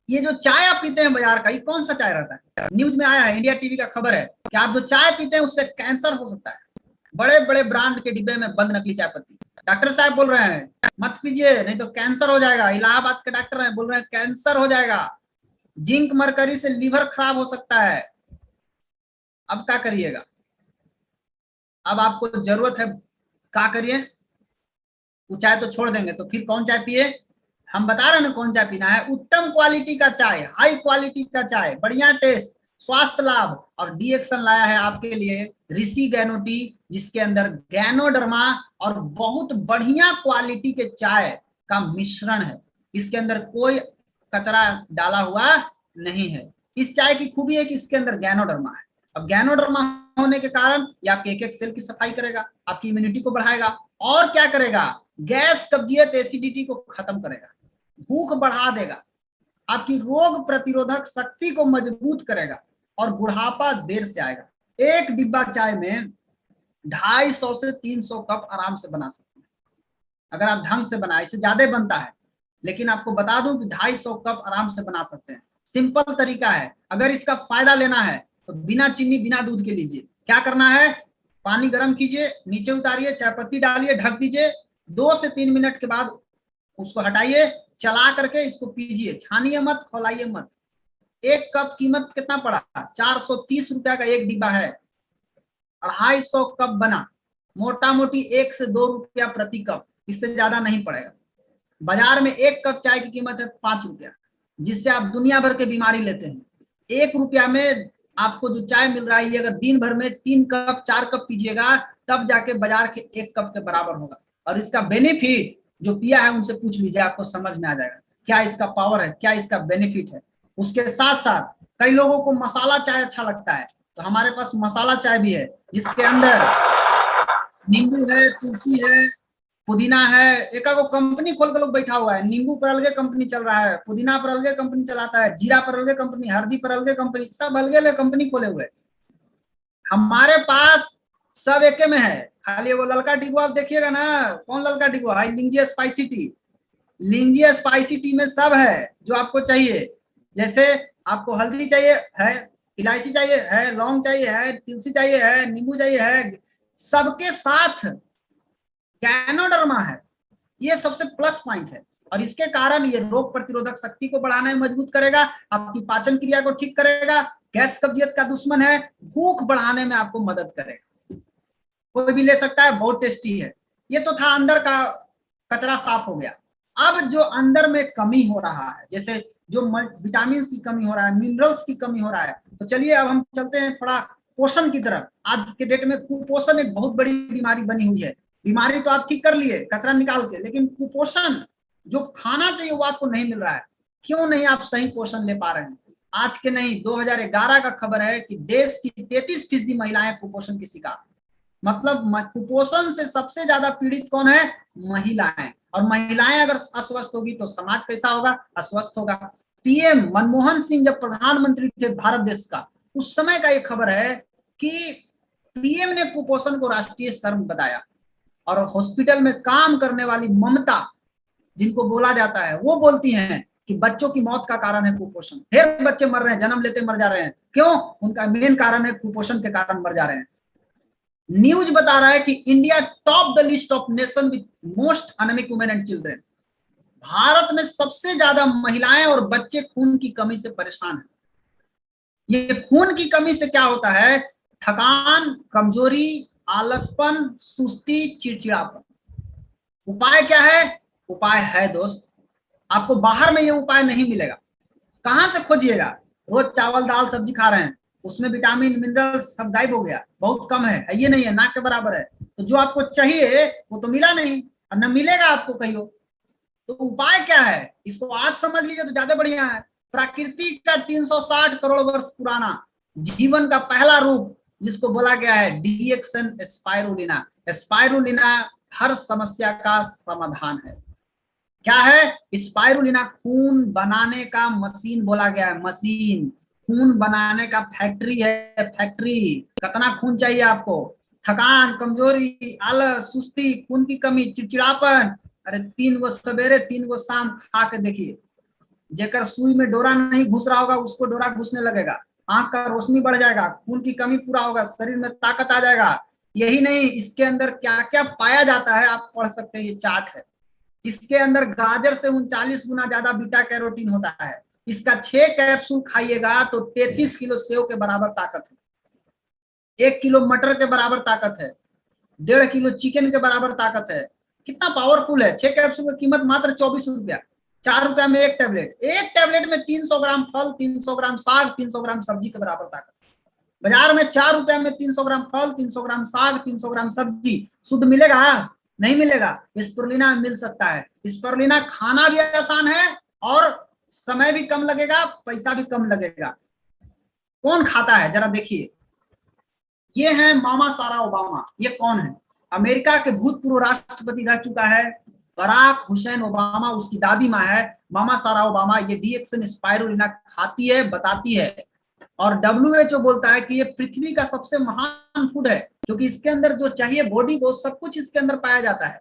ये जो चाय आप पीते हैं बाजार का, ये कौन सा चाय रहता है? न्यूज में आया है, इंडिया टीवी का खबर है कि आप जो चाय पीते हैं उससे कैंसर हो सकता है। बड़े बड़े ब्रांड के डिब्बे में बंद नकली चाय पत्ती। डॉक्टर साहब बोल रहे हैं मत पीजिए, नहीं तो कैंसर हो जाएगा। इलाहाबाद के डॉक्टर हैं, बोल रहे हैं कैंसर हो जाएगा, जिंक मरकरी से लीवर खराब हो सकता है। अब क्या करिएगा? अब आपको जरूरत है, क्या करिए? वो चाय तो छोड़ देंगे तो फिर कौन चाय पिए? हम बता रहे हैं ना कौन चाय पीना है। उत्तम क्वालिटी का चाय, हाई क्वालिटी का चाय, बढ़िया टेस्ट, स्वास्थ्य लाभ, और डीएक्शन लाया है आपके लिए ऋषि गैनो टी, जिसके अंदर गैनोडर्मा और बहुत बढ़िया क्वालिटी के चाय का मिश्रण है। इसके अंदर कोई कचरा डाला हुआ नहीं है। इस चाय की खूबी है कि इसके अंदर गैनोडर्मा है। अब गैनोडर्मा होने के कारण ये आपके एक एक सेल की सफाई करेगा, आपकी इम्यूनिटी को बढ़ाएगा, और क्या करेगा, गैस, कब्जियत, एसिडिटी को खत्म करेगा, भूख बढ़ा देगा, आपकी रोग प्रतिरोधक शक्ति को मजबूत करेगा, और बुढ़ापा देर से आएगा। एक डिब्बा चाय में 250 से 300 कप आराम से बना सकते हैं, अगर आप ढंग से बनाए। इससे ज्यादा बनता है, लेकिन आपको बता दूं कि 250 कप आराम से बना सकते हैं। सिंपल तरीका है। अगर इसका फायदा लेना है तो बिना चीनी बिना दूध के लीजिए। क्या करना है, पानी गर्म कीजिए, नीचे उतारिए, चाय पत्ती डालिए, ढक दीजिए, 2 से 3 मिनट के बाद उसको हटाइए, चला करके इसको पीजिए, छानिए मत, खौलाइए मत। एक कप कीमत कितना पड़ा, 430 रुपया का एक डिब्बा है, 250 कप बना, मोटा मोटी 1 से 2 रुपया प्रति कप, इससे ज्यादा नहीं पड़ेगा। बाजार में एक कप चाय की कीमत है 5 रुपया, जिससे आप दुनिया भर के बीमारी लेते हैं। 1 रुपया में आपको जो चाय मिल रहा है, ये अगर दिन भर में 3 कप 4 कप पीजिएगा, तब जाके बाजार के 1 कप के बराबर होगा। और इसका बेनिफिट जो पिया है उनसे पूछ लीजिए, आपको समझ में आ जाएगा क्या इसका पावर है, क्या इसका बेनिफिट है। उसके साथ साथ कई लोगों को मसाला चाय अच्छा लगता है, तो हमारे पास मसाला चाय भी है, जिसके अंदर नींबू है, तुलसी है, पुदीना है। एक कंपनी खोल के लोग बैठा हुआ है, नींबू पर अलगे कंपनी चल रहा है, पुदीना पर अलगे कंपनी चलाता है, जीरा पर अलगे कंपनी, हल्दी पर अलगे कंपनी, सब अलगे अलग कंपनी खोले हुए। हमारे पास सब एके में है, खाली वो ललका डिब्बा आप देखिएगा ना, कौन ललका डिब्बा है, लिंजी स्पाइसी टी। लिंजी स्पाइसी टी में सब है जो आपको चाहिए। जैसे आपको हल्दी चाहिए है, इलायची चाहिए है, लौंग चाहिए है, तुलसी चाहिए है, नींबू चाहिए है, सबके साथ गैनोडर्मा है। ये सबसे प्लस पॉइंट है, और इसके कारण ये रोग प्रतिरोधक शक्ति को बढ़ाने में मजबूत करेगा, आपकी पाचन क्रिया को ठीक करेगा, गैस कब्जियत का दुश्मन है, भूख बढ़ाने में आपको मदद करेगा। कोई भी ले सकता है, बहुत टेस्टी है। ये तो था अंदर का कचरा साफ हो गया। अब जो अंदर में कमी हो रहा है, जैसे जो विटामिन की कमी हो रहा है, मिनरल्स की कमी हो रहा है, तो चलिए अब हम चलते हैं थोड़ा पोषण की तरफ। आज के डेट में कुपोषण एक बहुत बड़ी बीमारी बनी हुई है। बीमारी तो आप ठीक कर लिए कचरा निकाल के, लेकिन कुपोषण, जो खाना चाहिए वो आपको नहीं मिल रहा है। क्यों नहीं आप सही पोषण ले पा रहे हैं? आज के नहीं, 2011 का खबर है कि देश की 33% महिलाएं कुपोषण की शिकार। मतलब कुपोषण से सबसे ज्यादा पीड़ित कौन है? महिलाएं। और महिलाएं अगर अस्वस्थ होगी तो समाज कैसा होगा? अस्वस्थ होगा। पीएम मनमोहन सिंह जब प्रधानमंत्री थे भारत देश का, उस समय का ये खबर है कि पीएम ने कुपोषण को राष्ट्रीय शर्म बताया, और हॉस्पिटल में काम करने वाली ममता, जिनको बोला जाता है, वो बोलती हैं कि बच्चों की मौत का कारण है कुपोषण। ढेर बच्चे मर रहे हैं, जन्म लेते मर जा रहे हैं। क्यों? उनका मेन कारण है कुपोषण के कारण मर जा रहे हैं। न्यूज बता रहा है कि India top the list of nation with most anaemic women and children. Bharat में सबसे ज्यादा महिलाएं और बच्चे खून की कमी से परेशान हैं। ये खून की कमी से क्या होता है? थकान, कमजोरी, आलसपन, सुस्ती, चिड़चिड़ापन। उपाय क्या है? उपाय है दोस्त, आपको बाहर में ये उपाय नहीं मिलेगा। कहां से खोजिएगा? रोज चावल दाल सब्जी खा रहे हैं, उसमें विटामिन मिनरल सब गायब हो गया, बहुत कम है, ये नहीं है, ना के बराबर है। तो जो आपको चाहिए वो तो मिला नहीं, और न मिलेगा आपको कहियो। तो उपाय क्या है? इसको आज समझ लीजिए तो ज्यादा बढ़िया है। प्रकृति का 360 करोड़ वर्ष पुराना जीवन का पहला रूप, जिसको बोला गया है डीएक्सन स्पाइरुलिना। स्पाइरुलिना हर समस्या का समाधान है। क्या है? स्पाइरुलिना खून बनाने का मशीन बोला गया है, मशीन। खून बनाने का फैक्ट्री है, फैक्ट्री। कितना खून चाहिए आपको? थकान, कमजोरी, आलस, सुस्ती, खून की कमी, चिड़चिड़ापन, अरे 3 गो सवेरे 3 गो शाम खा के देखिए। जेकर सुई में डोरा नहीं घुस रहा होगा उसको डोरा घुसने लगेगा, आंख का रोशनी बढ़ जाएगा, खून की कमी पूरा होगा, शरीर में ताकत आ जाएगा। यही नहीं, इसके अंदर क्या क्या पाया जाता है आप पढ़ सकते हैं, ये चार्ट है। इसके अंदर गाजर से 39 गुना ज्यादा बीटा कैरोटीन होता है। इसका 6 कैप्सूल खाइएगा तो 33 किलो सेव के बराबर ताकत है, 1 किलो मटर के बराबर ताकत है, 1.5 किलो चिकन के बराबर ताकत है। कितना पावरफुल है। 6 कैप्सूल की कीमत मात्र 24 रुपया, 4 रुपया में एक टैबलेट। एक टैबलेट में 300 ग्राम फल, 300 ग्राम साग, 300 ग्राम सब्जी के बराबर ताकत। बाजार में 4 रुपया में 300 ग्राम फल, 300 ग्राम साग, 300 ग्राम सब्जी शुद्ध मिलेगा? नहीं मिलेगा। स्पिरुलिना मिल सकता है। स्पिरुलिना खाना भी आसान है और समय भी कम लगेगा, पैसा भी कम लगेगा। कौन खाता है जरा देखिए, ये है मामा सारा ओबामा। ये कौन है? अमेरिका के भूतपूर्व राष्ट्रपति रह चुका है बराक हुसैन ओबामा, उसकी दादी माँ है मामा सारा ओबामा। ये डीएक्सन स्पाइरुलिना खाती है, बताती है। और WHO बोलता है कि ये पृथ्वी का सबसे महान फूड है, क्योंकि इसके अंदर जो चाहिए बॉडी को सब कुछ इसके अंदर पाया जाता है।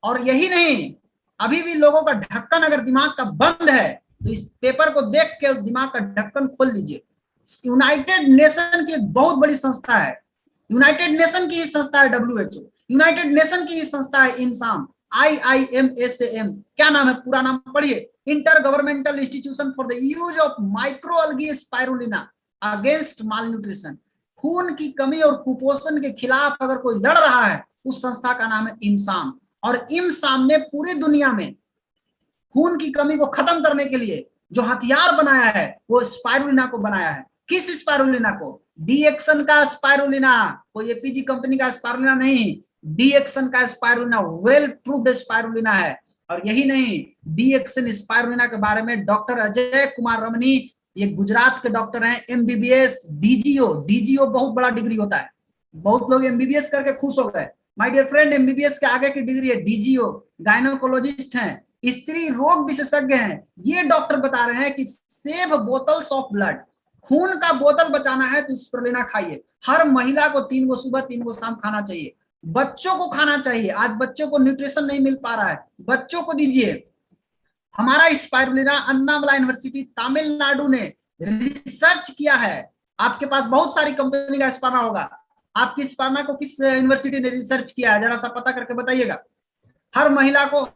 और यही नहीं, अभी भी लोगों का ढक्कन अगर दिमाग का बंद है तो इस पेपर को देख के दिमाग का ढक्कन खोल लीजिए। यूनाइटेड नेशन की एक बहुत बड़ी संस्था है, यूनाइटेड नेशन की ही संस्था है WHO, यूनाइटेड नेशन की ही संस्था है IMSAM, IIMSAM। क्या नाम है, पूरा नाम पढ़िए, intergovernmental institution for the use of microalgae spirulina against malnutrition. खून की कमी और कुपोषण के खिलाफ अगर कोई लड़ रहा है, उस संस्था का नाम है IMSAM। और IMSAM ने पूरी दुनिया में खून की कमी को खत्म करने के लिए जो हथियार बनाया है वो स्पाइरुलिना को बनाया है। किस स्पाइरुलिना को? डीएक्सन का स्पाइरुलिना, कोई एपीजी कंपनी का स्पाइरुलिना नहीं, डीएक्सन का स्पाइरुलिना वेल प्रूव्ड स्पाइरुलिना है। और यही नहीं, डीएक्सन स्पाइरुलिना के बारे में डॉक्टर अजय कुमार रमनी, ये गुजरात के डॉक्टर हैं, MBBS DGO बहुत बड़ा डिग्री होता है। बहुत लोग MBBS करके खुश हो गए। माय डियर फ्रेंड, MBBS के आगे की डिग्री है DGO, गायनोकोलॉजिस्ट हैं, स्त्री रोग विशेषज्ञ हैं। ये डॉक्टर बता रहे हैं कि सेव बोतल्स ऑफ ब्लड, खून का बोतल बचाना है तो स्पिरुलिना खाइए। हर महिला को 3 गो सुबह 3 गो शाम खाना चाहिए। बच्चों को खाना चाहिए, आज बच्चों को न्यूट्रिशन नहीं मिल पा रहा है, बच्चों को दीजिए। हमारा स्पाइरुलिना अन्नामला यूनिवर्सिटी तमिलनाडु ने रिसर्च किया है। आपके पास बहुत सारी कंपनी का स्पाइरुलिना होगा, आपकी स्पाइरुलिना को किस यूनिवर्सिटी ने रिसर्च किया है, जरा सा पता करके बताइएगा। हर महिला को,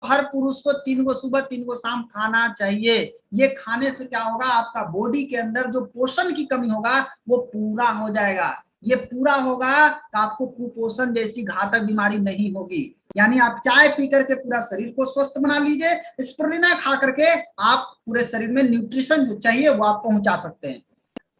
हर पुरुष को 3 गो सुबह 3 गो शाम खाना चाहिए। ये खाने से क्या होगा, आपका बॉडी के अंदर जो पोषण की कमी होगा वो पूरा हो जाएगा। ये पूरा होगा तो आपको कुपोषण जैसी घातक बीमारी नहीं होगी। यानी आप चाय पी करके पूरा शरीर को स्वस्थ बना लीजिए, स्पिरुलिना खा करके आप पूरे शरीर में न्यूट्रिशन जो चाहिए वो आप पहुंचा सकते हैं।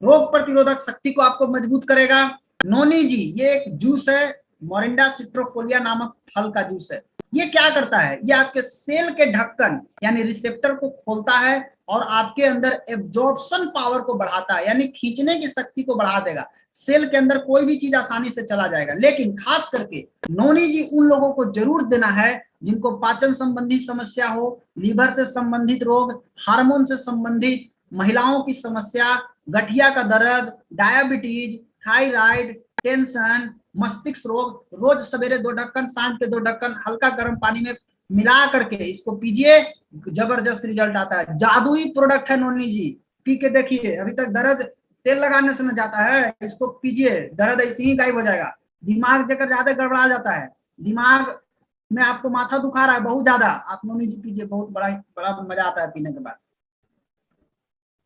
रोग प्रतिरोधक शक्ति को आपको मजबूत करेगा। नोनी जी, ये एक जूस है, मोरिंडा सिट्रोफोलिया नामक फल का जूस है। ये क्या करता है, ये आपके सेल के ढक्कन यानी रिसेप्टर को खोलता है और आपके अंदर एब्जॉर्प्शन पावर को बढ़ाता है, यानी खींचने की शक्ति को बढ़ा देगा। सेल के अंदर कोई भी चीज आसानी से चला जाएगा। लेकिन खास करके नोनी जी उन लोगों को जरूर देना है जिनको पाचन संबंधी समस्या हो, लीवर से संबंधित रोग, हार्मोन से संबंधित, महिलाओं की समस्या, गठिया का दर्द, डायबिटीज, थायराइड, टेंशन, मस्तिष्क रोग। रोज सवेरे 2 ढक्कन, सांझ के 2 ढक्कन हल्का गर्म पानी में मिला करके इसको पीजिए, जबरदस्त रिजल्ट आता है। जादुई प्रोडक्ट है नोनी जी, पी के देखिए। अभी तक दर्द तेल लगाने से न जाता है, इसको पीजिए, दर्द ऐसे ही गायब हो जाएगा। दिमाग जगह ज्यादा गड़बड़ा जाता है, दिमाग में आपको माथा दुखा रहा है बहुत ज्यादा, आप नोनी जी पीजिए, बहुत बड़ा बड़ा मजा आता है पीने के बाद।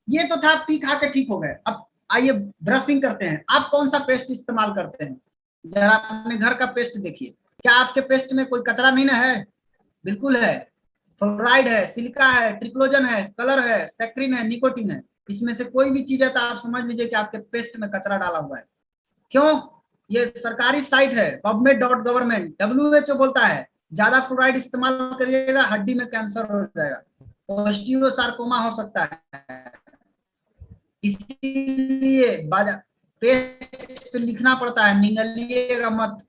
ये तो था पी खा के ठीक हो गए। अब आइए ब्रशिंग करते हैं। आप कौन सा पेस्ट इस्तेमाल करते हैं, जरा अपने घर का पेस्ट देखिए। क्या आपके पेस्ट में कोई कचरा नहीं ना है? बिल्कुल है, फ्लोराइड है, सिलिका है, ट्रिक्लोजन है, कलर है, सैक्रिन है, निकोटीन है। इसमें से कोई भी चीज है तो आप समझ लीजिए कि आपके पेस्ट में कचरा डाला हुआ है। क्यों? ये सरकारी साइट है pubmed.government, WHO बोलता है ज्यादा फ्लोराइड इस्तेमाल करिएगा हड्डी में कैंसर हो जाएगा, ऑस्टियोसार्कोमा हो सकता है। इसीलिए पेस्ट पे लिखना पड़ता है, निगलिएगा मत।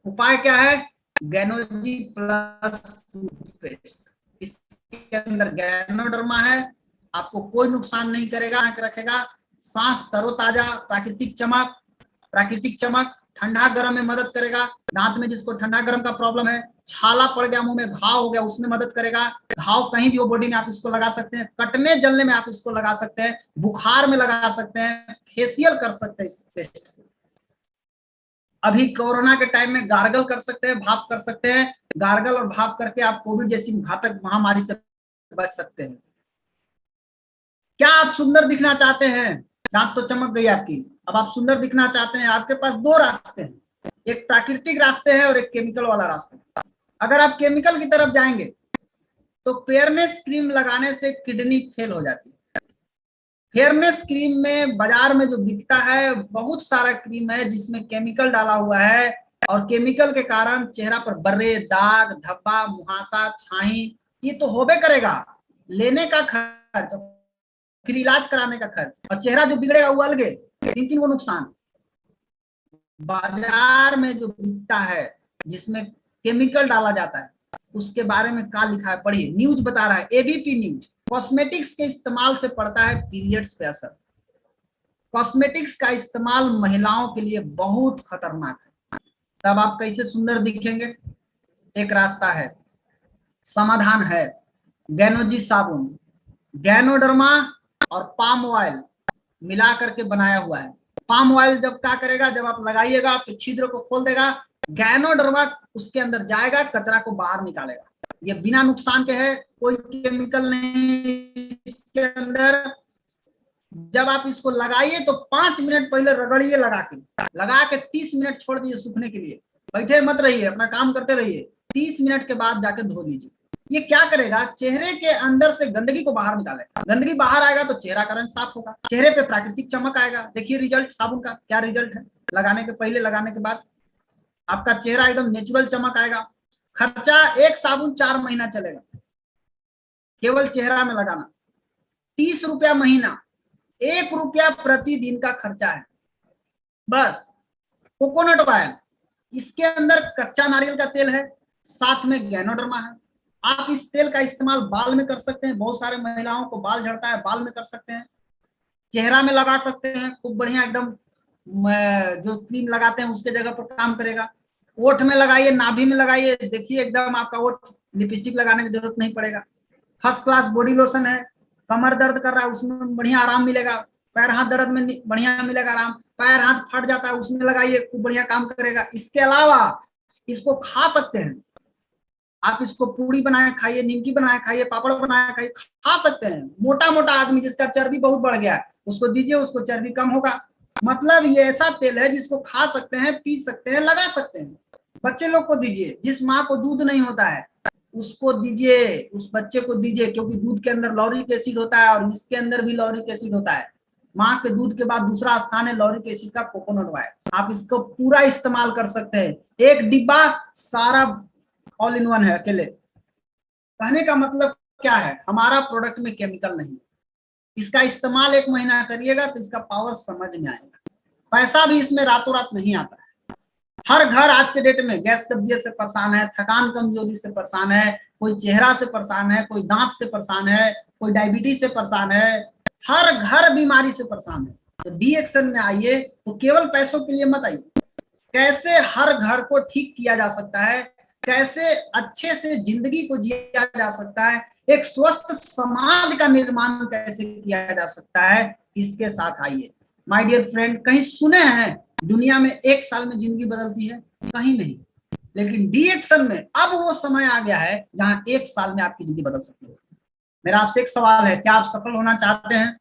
उपाय क्या है? गैनोजी प्लस टूथपेस्ट, इसके अंदर गैनोडर्मा है, आपको कोई नुकसान नहीं करेगा, रखेगा सांस तरोताजा, प्राकृतिक चमक, ठंडा गर्म में मदद करेगा। दांत में जिसको ठंडा गर्म का प्रॉब्लम है, छाला पड़ गया, मुंह में घाव हो गया, उसमें मदद करेगा। घाव कहीं भी हो बॉडी में आप इसको लगा सकते हैं, कटने जलने में आप इसको लगा सकते हैं, बुखार में लगा सकते हैं, फेशियल कर सकते हैं इस पेस्ट से। अभी कोरोना के टाइम में गार्गल कर सकते हैं, भाप कर सकते हैं। गार्गल और भाप करके आप कोविड जैसी घातक महामारी से बच सकते हैं। क्या आप सुंदर दिखना चाहते हैं? दांत तो चमक गई आपकी, अब आप सुंदर दिखना चाहते हैं, आपके पास 2 रास्ते हैं, एक प्राकृतिक रास्ते है और एक केमिकल वाला रास्ता। अगर आप केमिकल की तरफ जाएंगे तो फेयरनेस क्रीम लगाने से किडनी फेल हो जाती है। फेयरनेस क्रीम में बाजार में जो बिकता है, बहुत सारा क्रीम है जिसमें केमिकल डाला हुआ है, और केमिकल के कारण चेहरा पर बर्रे, दाग, धब्बा, मुहासा, छाई, ये तो होबे करेगा। लेने का खर्च, फिर इलाज कराने का खर्च, और चेहरा जो बिगड़ेगा वो अलगे, तीन तीन वो नुकसान। बाजार में जो बिकता है जिसमें केमिकल डाला जाता है उसके बारे में क्या लिखा है पढ़िए, न्यूज बता रहा है, एबीपी न्यूज। कॉस्मेटिक्स के इस्तेमाल से पड़ता है पीरियड्स पे असर। कॉस्मेटिक्स का इस्तेमाल महिलाओं के लिए बहुत खतरनाक है। तब आप कैसे सुंदर दिखेंगे? एक रास्ता है, समाधान है, गैनोजी साबुन, गैनोडर्मा और पाम ऑयल मिला करके बनाया हुआ है। पाम ऑयल जब क्या करेगा, जब आप लगाइएगा आपके छिद्र को खोल देगा, गैनोडर्मा उसके अंदर जाएगा, कचरा को बाहर निकालेगा। ये बिना नुकसान के है, कोई केमिकल नहीं इसके अंदर। जब आप इसको लगाइए तो 5 मिनट पहले रगड़िए, लगा के 30 मिनट छोड़ दीजिए सूखने के लिए। बैठे मत रहिए, अपना काम करते रहिए। 30 मिनट के बाद जाके धो लीजिए। ये क्या करेगा, चेहरे के अंदर से गंदगी को बाहर निकालेगा। गंदगी बाहर आएगा तो चेहरा का रंग साफ होगा, चेहरे पे प्राकृतिक चमक आएगा। देखिए रिजल्ट साबुन का क्या रिजल्ट है, लगाने के पहले लगाने के बाद आपका चेहरा एकदम नेचुरल चमक आएगा। खर्चा, एक साबुन 4 महीना चलेगा, केवल चेहरा में लगाना। 30 रुपया महीना, 1 रुपया प्रतिदिन का खर्चा है बस। कोकोनट ऑयल, इसके अंदर कच्चा नारियल का तेल है, साथ में गैनोडर्मा है। आप इस तेल का इस्तेमाल बाल में कर सकते हैं, बहुत सारे महिलाओं को बाल झड़ता है, बाल में कर सकते हैं, चेहरा में लगा सकते हैं, खूब बढ़िया एकदम जो क्रीम लगाते हैं उसके जगह पर काम करेगा। ओठ में लगाइए, नाभि में लगाइए, देखिए एकदम आपका ओठ, लिपस्टिक लगाने की जरूरत नहीं पड़ेगा। फर्स्ट क्लास बॉडी लोशन है, कमर दर्द कर रहा है उसमें बढ़िया आराम मिलेगा, पैर हाथ दर्द में बढ़िया मिलेगा आराम, पैर हाथ फट जाता है उसमें लगाइए, खूब बढ़िया काम करेगा। इसके अलावा इसको खा सकते हैं आप, इसको पूड़ी बनाए खाइए, निमकी बनाए खाइए, पापड़ बनाए खाइए, खा सकते हैं। मोटा मोटा आदमी जिसका चर्बी बहुत बढ़ गया है उसको दीजिए, उसको चर्बी कम होगा। मतलब ये ऐसा तेल है जिसको खा सकते हैं, पी सकते हैं, लगा सकते हैं। बच्चे लोग को दीजिए, जिस माँ को दूध नहीं होता है उसको दीजिए, उस बच्चे को दीजिए, क्योंकि दूध के अंदर लॉरिक एसिड होता है और इसके अंदर भी लॉरिक एसिड होता है। माँ के दूध के बाद दूसरा स्थान है लॉरिक एसिड का, कोकोनट ऑयल। आप इसको पूरा इस्तेमाल कर सकते हैं, एक डिब्बा सारा ऑल इन वन है अकेले। कहने का मतलब क्या है, हमारा प्रोडक्ट में केमिकल नहीं। इसका इस्तेमाल 1 महीना करिएगा तो इसका पावर समझ में आएगा। पैसा भी इसमें रातों रात नहीं आता है। हर घर आज के डेट में गैस कब्जियत से परेशान है, थकान कमजोरी से परेशान है, कोई चेहरा से परेशान है, कोई दांत से परेशान है, कोई डायबिटीज से परेशान है, हर घर बीमारी से परेशान है। तो डी एक्शन में आइए, तो केवल पैसों के लिए मत आइए। कैसे हर घर को ठीक किया जा सकता है, कैसे अच्छे से जिंदगी को जिया जा सकता है, एक स्वस्थ समाज का निर्माण कैसे किया जा सकता है, इसके साथ आइए। माय डियर फ्रेंड, कहीं सुने हैं दुनिया में 1 साल में जिंदगी बदलती है? कहीं नहीं। लेकिन डी एक्शन में अब वो समय आ गया है जहां 1 साल में आपकी जिंदगी बदल सकती है। मेरा आपसे एक सवाल है, क्या आप सफल होना चाहते हैं?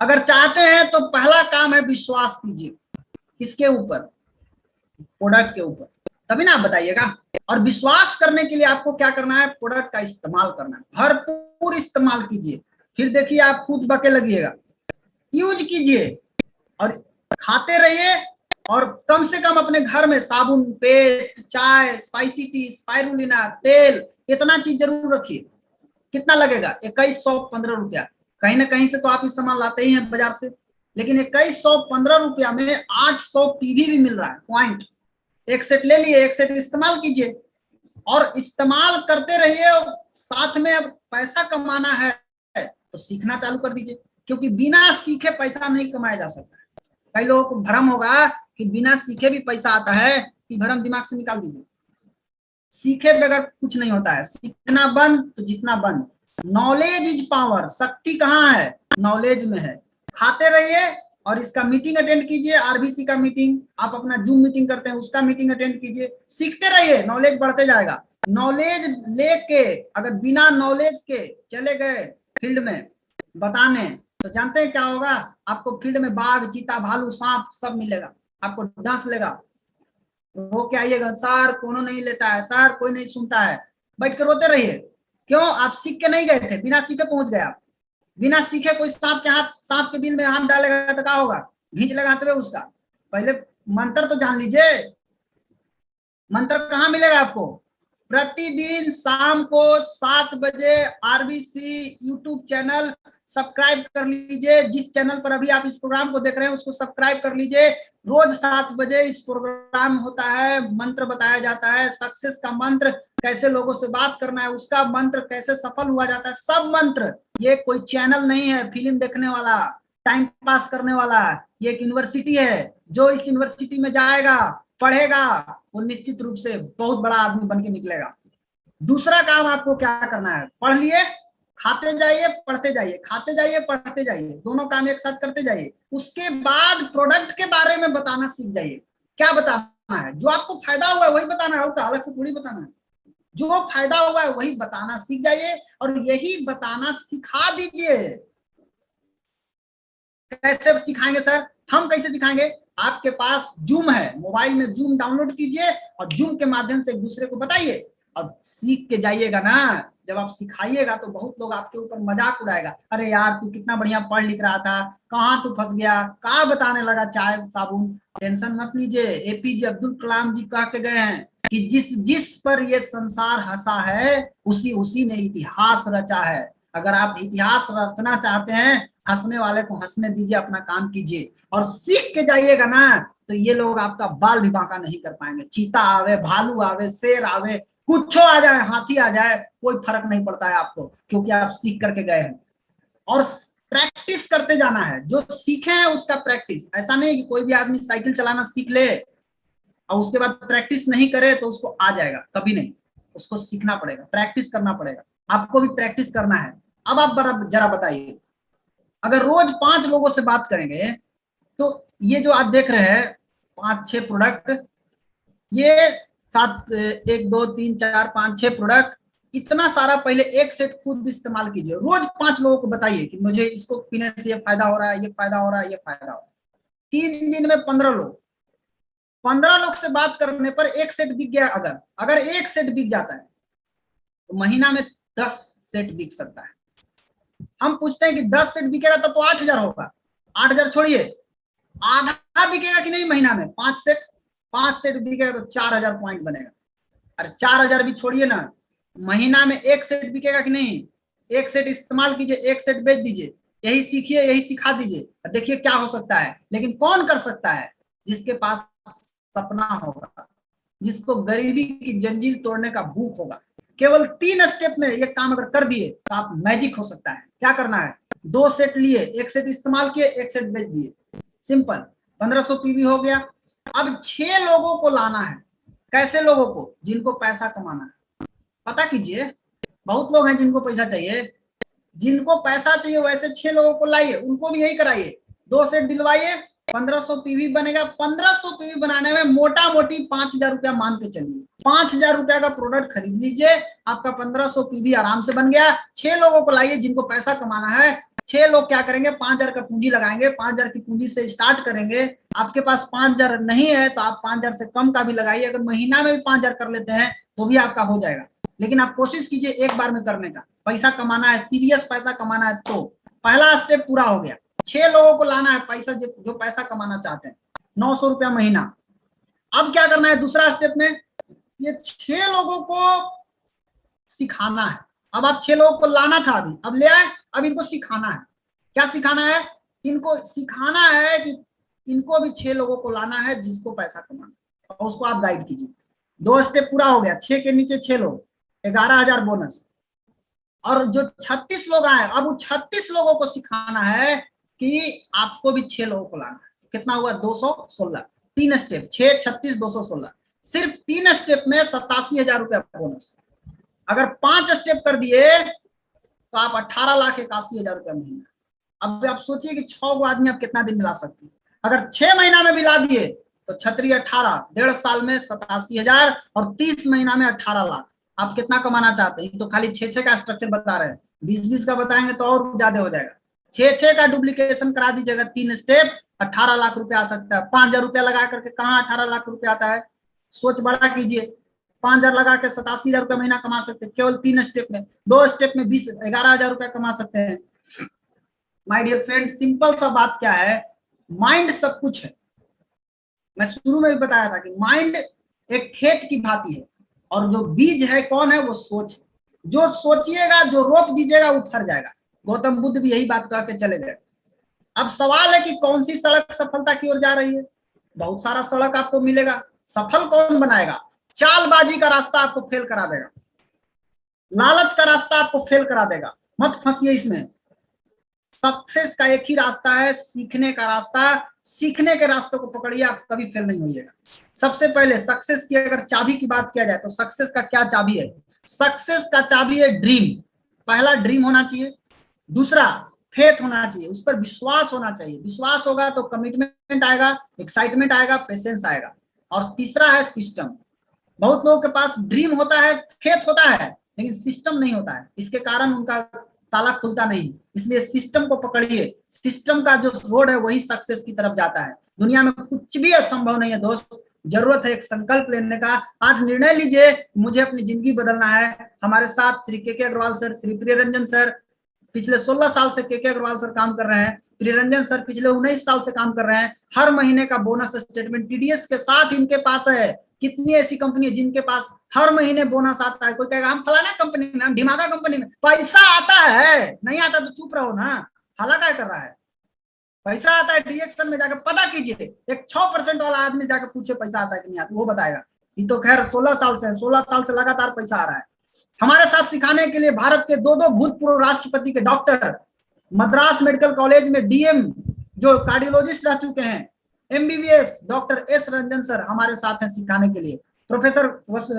अगर चाहते हैं तो पहला काम है विश्वास कीजिए। किसके ऊपर? प्रोडक्ट के ऊपर, तभी ना आप बताइएगा। और विश्वास करने के लिए आपको क्या करना है, प्रोडक्ट का इस्तेमाल करना है, भरपूर इस्तेमाल कीजिए। फिर देखिए आप खुद बके लगिएगा। यूज कीजिए और खाते रहिए, और कम से कम अपने घर में साबुन, पेस्ट, चाय, स्पाइसी टी, स्पाइरुलिना, तेल, इतना चीज जरूर रखिए। कितना लगेगा? 2115 रुपया। कहीं ना कहीं से तो आप इस सामान लाते ही हैं बाजार से, लेकिन 2115 रुपया में 800 पीवी भी मिल रहा है, पॉइंट। एक सेट ले लिए, एक सेट इस्तेमाल कीजिए और इस्तेमाल करते रहिए। साथ में अब पैसा कमाना है तो सीखना चालू कर दीजिए, क्योंकि बिना सीखे पैसा नहीं कमाया जा सकता। कई लोगों को भ्रम होगा कि बिना सीखे भी पैसा आता है, कि भ्रम दिमाग से निकाल दीजिए। सीखे बगैर कुछ नहीं होता है, सीखना बंद तो जितना बंद। नॉलेज इज पावर, शक्ति कहाँ है? नॉलेज में है। खाते रहिए और इसका मीटिंग अटेंड कीजिए, आरबीसी का मीटिंग, आप अपना जूम मीटिंग करते हैं उसका मीटिंग अटेंड कीजिए। सीखते रहिए, नॉलेज बढ़ते जाएगा। नॉलेज लेके अगर बिना नॉलेज के चले गए फील्ड में बताने, तो जानते हैं क्या होगा? आपको फील्ड में बाघ, चीता, भालू, सांप सब मिलेगा, आपको डस लेगा। रो के आइएगा, सर कोनो नहीं लेता है, सर कोई नहीं सुनता है, बैठ के रोते रहिए। क्यों? आप सीख के नहीं गए थे, बिना सीखे पहुंच गए आप। बिना सीखे कोई सांप के बिल में हाथ डालेगा तो क्या होगा? घींच लेगा हाथ में उसका। पहले मंत्र तो जान लीजिए। मंत्र कहाँ मिलेगा आपको? प्रतिदिन शाम को 7 बजे आरबीसी यूट्यूब चैनल सब्सक्राइब कर लीजिए। जिस चैनल पर अभी आप इस प्रोग्राम को देख रहे हैं उसको सब्सक्राइब कर लीजिए। रोज 7 बजे इस प्रोग्राम होता है, मंत्र बताया जाता है, सक्सेस का मंत्र, कैसे लोगों से बात करना है उसका मंत्र, कैसे सफल हुआ जाता है, सब मंत्र। ये कोई चैनल नहीं है फिल्म देखने वाला, टाइम पास करने वाला। ये एक यूनिवर्सिटी है। जो इस यूनिवर्सिटी में जाएगा, पढ़ेगा, वो निश्चित रूप से बहुत बड़ा आदमी बन के निकलेगा। दूसरा काम आपको क्या करना है, पढ़ लिए, खाते जाइए, पढ़ते जाइए, खाते जाइए, पढ़ते जाइए, दोनों काम एक साथ करते जाइए। उसके बाद प्रोडक्ट के बारे में बताना सीख जाइए। क्या बताना है? जो आपको फायदा हुआ है वही बताना है, उसका अलग से थोड़ी बताना है। जो फायदा हुआ है वही बताना सीख जाइए और यही बताना सिखा दीजिए। कैसे सिखाएंगे सर? हम कैसे सिखाएंगे? आपके पास जूम है, मोबाइल में जूम डाउनलोड कीजिए और जूम के माध्यम से एक दूसरे को बताइए और सीख के जाइएगा ना। जब आप सिखाइएगा तो बहुत लोग आपके ऊपर मजाक उड़ाएगा, अरे यार तू कितना बढ़िया पढ़ लिख रहा था, कहाँ तू फंस गया, कहाँ बताने लगा चाय साबुन। टेंशन मत लीजिए, एपीजे अब्दुल कलाम जी कह के गए हैं कि जिस जिस पर ये संसार हंसा है उसी उसी ने इतिहास रचा है। अगर आप इतिहास रचना चाहते हैं, हंसने वाले को हंसने दीजिए, अपना काम कीजिए और सीख के जाइएगा ना, तो ये लोग आपका बाल भी बांका नहीं कर पाएंगे। चीता आवे, भालू आवे, शेर आवे, कुछ आ जाए, हाथी आ जाए, कोई फर्क नहीं पड़ता है आपको, क्योंकि आप सीख करके गए हैं। और प्रैक्टिस करते जाना है, जो सीखे हैं उसका प्रैक्टिस। ऐसा नहीं कि कोई भी आदमी साइकिल चलाना सीख ले और उसके बाद प्रैक्टिस नहीं करे तो उसको आ जाएगा, कभी नहीं। उसको सीखना पड़ेगा, प्रैक्टिस करना पड़ेगा। आपको भी प्रैक्टिस करना है। अब आप जरा बताइए, अगर रोज 5 लोगों से बात करेंगे तो ये जो आप देख रहे हैं 5-6 प्रोडक्ट, ये 7, 1 2 3 4 5 6 प्रोडक्ट, इतना सारा पहले एक सेट खुद इस्तेमाल कीजिए। रोज 5 लोगों को बताइए कि मुझे इसको पीने से ये फायदा हो रहा है, ये फायदा हो रहा है, ये फायदा हो रहा है। 3 दिन में 15 लोग, 15 लोग से बात करने पर एक सेट बिक गया। अगर अगर एक सेट बिक जाता है तो महीना में 10 सेट बिक सकता है। हम पूछते हैं कि 10 सेट बिकेगा तो 8,000 होगा। 8,000 छोड़िए, आधा बिकेगा कि नहीं महीना में? 5 सेट बिकेगा तो 4,000 पॉइंट बनेगा। अरे 4,000 भी छोड़िए ना, महीना में एक सेट बिकेगा कि नहीं? एक सेट इस्तेमाल कीजिए, एक सेट बेच दीजिए, यही सीखिए, यही सिखा दीजिए, देखिए क्या हो सकता है। लेकिन कौन कर सकता है? जिसके पास सपना होगा, जिसको गरीबी की जंजीर तोड़ने का भूख होगा। केवल 3 स्टेप में ये काम अगर कर दिए तो आप मैजिक हो सकता है। क्या करना है? 2 सेट लिए, एक सेट इस्तेमाल किए, एक सेट बेच दिए, सिंपल। 1500 पीवी हो गया। अब 6 लोगों को लाना है। कैसे लोगों को? जिनको पैसा कमाना है। पता कीजिए, बहुत लोग हैं जिनको पैसा चाहिए। जिनको पैसा चाहिए वैसे 6 लोगों को लाइए, उनको भी यही कराइए। 2 सेट दिलवाइए, 1500 पीवी बनेगा। 1500 पीवी बनाने में मोटा मोटी 5,000 रुपया मान के चलिए। 5,000 रुपया का प्रोडक्ट खरीद लीजिए, आपका 1500 पीवी आराम से बन गया। 6 लोगों को लाइए जिनको पैसा कमाना है। 6 लोग क्या करेंगे? 5,000 का पूंजी लगाएंगे, 5,000 की पूंजी से स्टार्ट करेंगे। आपके पास 5,000 नहीं है तो आप 5,000 से कम का भी लगाइए। अगर महीना में भी 5,000 कर लेते हैं तो भी आपका हो जाएगा। लेकिन आप कोशिश कीजिए एक बार में करने का। पैसा कमाना है, सीरियस पैसा कमाना है तो पहला स्टेप पूरा हो गया। 6 लोगों को लाना है पैसा, जो पैसा कमाना चाहते हैं, 900 रुपया महीना। अब क्या करना है दूसरा स्टेप में? ये 6 लोगों को सिखाना है। अब आप 6 लोगों को लाना था, अभी अब ले आए, अब इनको सिखाना है। क्या सिखाना है? इनको सिखाना है कि इनको भी 6 लोगों को लाना है जिसको पैसा कमाना, और उसको आप गाइड कीजिए। 2 स्टेप पूरा हो गया। 6 के नीचे 6 लोग, 11,000 बोनस। और जो 36 लोग आए, अब वो 36 लोगों को सिखाना है कि आपको भी 6 लोगों को लाना है। कितना हुआ? 216। 3 स्टेप, 6, 36, 216। सिर्फ 3 स्टेप में 87,000 रुपया बोनस। अगर 5 स्टेप कर दिए तो आप 18,81,000 रुपया महीना। अब आप सोचिए कि 6 गो आदमी आप कितना दिन मिला सकते हैं। अगर 6 महीना में मिला दिए तो 6 18, 1.5 साल में 87,000 और 30 महीना में 18 लाख। आप कितना कमाना चाहते हैं? तो खाली 6-6 का स्ट्रक्चर बता रहे हैं, 20-20 का बताएंगे तो और ज्यादा हो जाएगा। 6-6 का डुप्लीकेशन करा दीजिएगा, 3 स्टेप, 18 लाख रुपया आ सकता है। 5,000 रुपया लगा करके कहाँ 18 लाख रुपया आता है? सोच बड़ा कीजिए। 5,000 लगा के 87,000 रुपया महीना कमा सकते हैं केवल 3 स्टेप में। 2 स्टेप में 11,000 रुपया कमा सकते हैं। माय डियर फ्रेंड, सिंपल सा बात क्या है, माइंड सब कुछ है। मैं शुरू में भी बताया था कि माइंड एक खेत की भांति है। और जो बीज है कौन है, वो सोच। जो सोचिएगा, जो रोप दीजिएगा वो फर जाएगा। गौतम बुद्ध भी यही बात कह के चले गए। अब सवाल है कि कौन सी सड़क सफलता की ओर जा रही है। बहुत सारा सड़क आपको मिलेगा, सफल कौन बनाएगा? चालबाजी का रास्ता आपको फेल करा देगा, लालच का रास्ता आपको फेल करा देगा। मत फंसिए इसमें। सक्सेस का एक ही रास्ता है, सीखने का रास्ता। सीखने के रास्ते को पकड़िए, आप कभी फेल नहीं होइएगा। सबसे पहले सक्सेस की अगर चाबी की बात किया जाए तो सक्सेस का क्या चाबी है? सक्सेस का चाबी है ड्रीम। पहला ड्रीम होना चाहिए, दूसरा फेथ होना चाहिए, उस पर विश्वास होना चाहिए। विश्वास होगा तो कमिटमेंट आएगा, एक्साइटमेंट आएगा, पेशेंस आएगा। और तीसरा है सिस्टम। बहुत लोगों के पास ड्रीम होता है, फेथ होता है, लेकिन सिस्टम नहीं होता है। इसके कारण उनका ताला खुलता नहीं। इसलिए सिस्टम को पकड़िए। सिस्टम का जो रोड है वही सक्सेस की तरफ जाता है। दुनिया में कुछ भी असंभव नहीं है दोस्त। जरूरत है एक संकल्प लेने का। आज निर्णय लीजिए, मुझे अपनी जिंदगी बदलना है। हमारे साथ श्री के अग्रवाल सर, श्री प्रिय रंजन सर पिछले 16 साल से के अग्रवाल सर काम कर रहे हैं। प्रिय रंजन सर पिछले 19 साल से काम कर रहे हैं। हर महीने का बोनस स्टेटमेंट टीडीएस के साथ इनके पास है। कितनी ऐसी कंपनी है जिनके पास हर महीने बोनस आता है? कोई कहेगा हम फलाना कंपनी में, हम ढिमाका कंपनी में। पैसा आता है, नहीं आता तो चुप रहो ना, हला क्या कर रहा है? पैसा आता है, डीएक्शन में जाकर पता कीजिए। एक 6% वाला आदमी जाकर पूछे पैसा आता है कि नहीं आता, वो बताएगा। ये तो खैर 16 साल से 16 साल से लगातार पैसा आ रहा है। हमारे साथ सिखाने के लिए भारत के दो भूतपूर्व राष्ट्रपति के डॉक्टर, मद्रास मेडिकल कॉलेज में डीएम जो कार्डियोलॉजिस्ट रह चुके हैं, MBBS doctor S Ranjan sir हमारे साथ हैं सिखाने के लिए। प्रोफेसर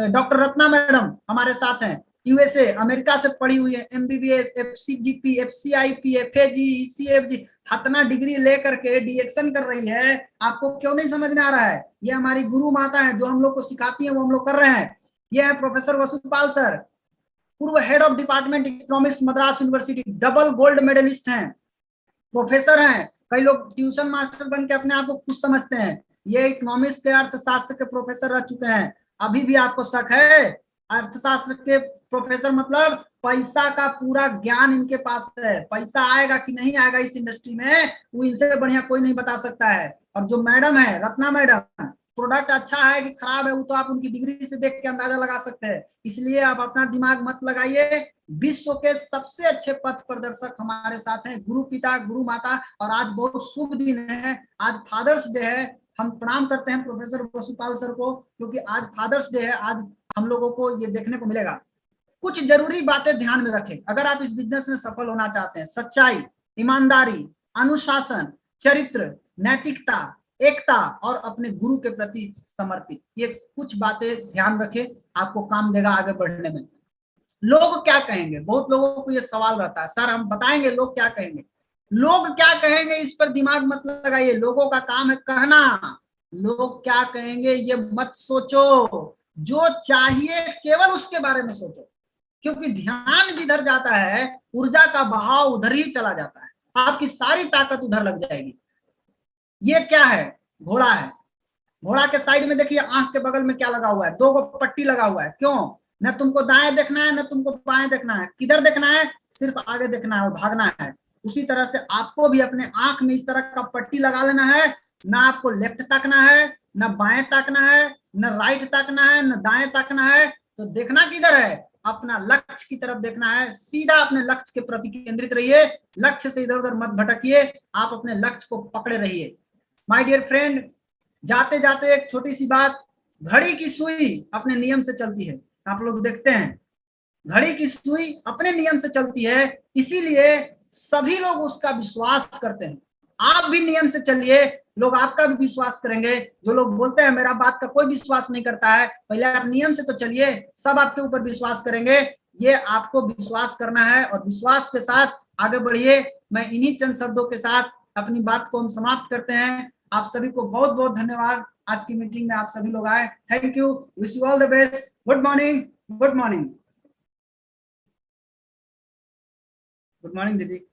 डॉक्टर रत्ना मैडम हमारे साथ हैं, यूएसए अमेरिका से पढ़ी हुई है, एमबीबीएस, एफसीजीपी, एफसीआईपी, एफएजी, ईसीएफजी, हतना डिग्री लेकर के डीएक्शन कर रही है। आपको क्यों नहीं समझ में आ रहा है? ये हमारी गुरु माता है, जो हम लोग को सिखाती है वो हम लोग कर रहे हैं। ये है प्रोफेसर वसुपाल सर, पूर्व head of department economics Madras university, double gold medalist हैं, प्रोफेसर हैं। कई लोग ट्यूशन मास्टर बन के अपने आप को खुश समझते हैं। ये इकोनॉमिक्स के अर्थशास्त्र के प्रोफेसर रह चुके हैं। अभी भी आपको शक है? अर्थशास्त्र के प्रोफेसर मतलब पैसा का पूरा ज्ञान इनके पास है। पैसा आएगा कि नहीं आएगा इस इंडस्ट्री में, वो इनसे बढ़िया कोई नहीं बता सकता है। और जो मैडम है रत्ना मैडम, प्रोडक्ट अच्छा है कि खराब है वो तो आप उनकी डिग्री से देख के अंदाजा लगा सकते हैं। इसलिए आप अपना दिमाग मत लगाइए। विश्व के सबसे अच्छे पथ प्रदर्शक हमारे साथ हैं, गुरु पिता, गुरु माता। और आज बहुत शुभ दिन है, आज फादर्स डे है। हम प्रणाम करते हैं प्रोफेसर वसुपाल सर को, क्योंकि आज फादर्स डे है। आज हम लोगों को ये देखने को मिलेगा। कुछ जरूरी बातें ध्यान में रखें अगर आप इस बिजनेस में सफल होना चाहते हैं। सच्चाई, ईमानदारी, अनुशासन, चरित्र, नैतिकता, एकता और अपने गुरु के प्रति समर्पित, ये कुछ बातें ध्यान रखें, आपको काम देगा आगे बढ़ने में। लोग क्या कहेंगे? बहुत लोगों को ये सवाल रहता है, सर हम बताएंगे लोग क्या कहेंगे। लोग क्या कहेंगे इस पर दिमाग मत लगाइए, लोगों का काम है कहना। लोग क्या कहेंगे ये मत सोचो, जो चाहिए केवल उसके बारे में सोचो। क्योंकि ध्यान जिधर जाता है ऊर्जा का बहाव उधर ही चला जाता है, आपकी सारी ताकत उधर लग जाएगी। ये क्या है? घोड़ा है। घोड़ा के साइड में देखिए आंख के बगल में क्या लगा हुआ है? 2 पट्टी लगा हुआ है। क्यों? न तुमको दाएं देखना है न तुमको बाएं देखना है, किधर देखना है? सिर्फ आगे देखना है और भागना है। उसी तरह से आपको भी अपने आंख में इस तरह का पट्टी लगा लेना है। ना आपको लेफ्ट ताकना है, न बाएं ताकना है, न राइट ताकना है, न दाएं ताकना है। तो देखना किधर है? अपना लक्ष्य की तरफ देखना है। सीधा अपने लक्ष्य के प्रति केंद्रित रहिए, लक्ष्य से इधर उधर मत भटकिए, आप अपने लक्ष्य को पकड़े रहिए। माय डियर फ्रेंड, जाते जाते एक छोटी सी बात, घड़ी की सुई अपने नियम से चलती है। आप लोग देखते हैं घड़ी की सुई अपने नियम से चलती है, इसीलिए सभी लोग उसका विश्वास करते हैं। आप भी नियम से चलिए, लोग आपका भी विश्वास करेंगे। जो लोग बोलते हैं मेरा बात का कोई विश्वास नहीं करता है, पहले आप नियम से तो चलिए, सब आपके ऊपर विश्वास करेंगे। ये आपको विश्वास करना है और विश्वास के साथ आगे बढ़िए। मैं इन्हीं चंद शब्दों के साथ अपनी बात को हम समाप्त करते हैं। आप सभी को बहुत बहुत धन्यवाद, आज की मीटिंग में आप सभी लोग आए। Thank you, wish you all the best. Good morning, good morning, good morning दीदी।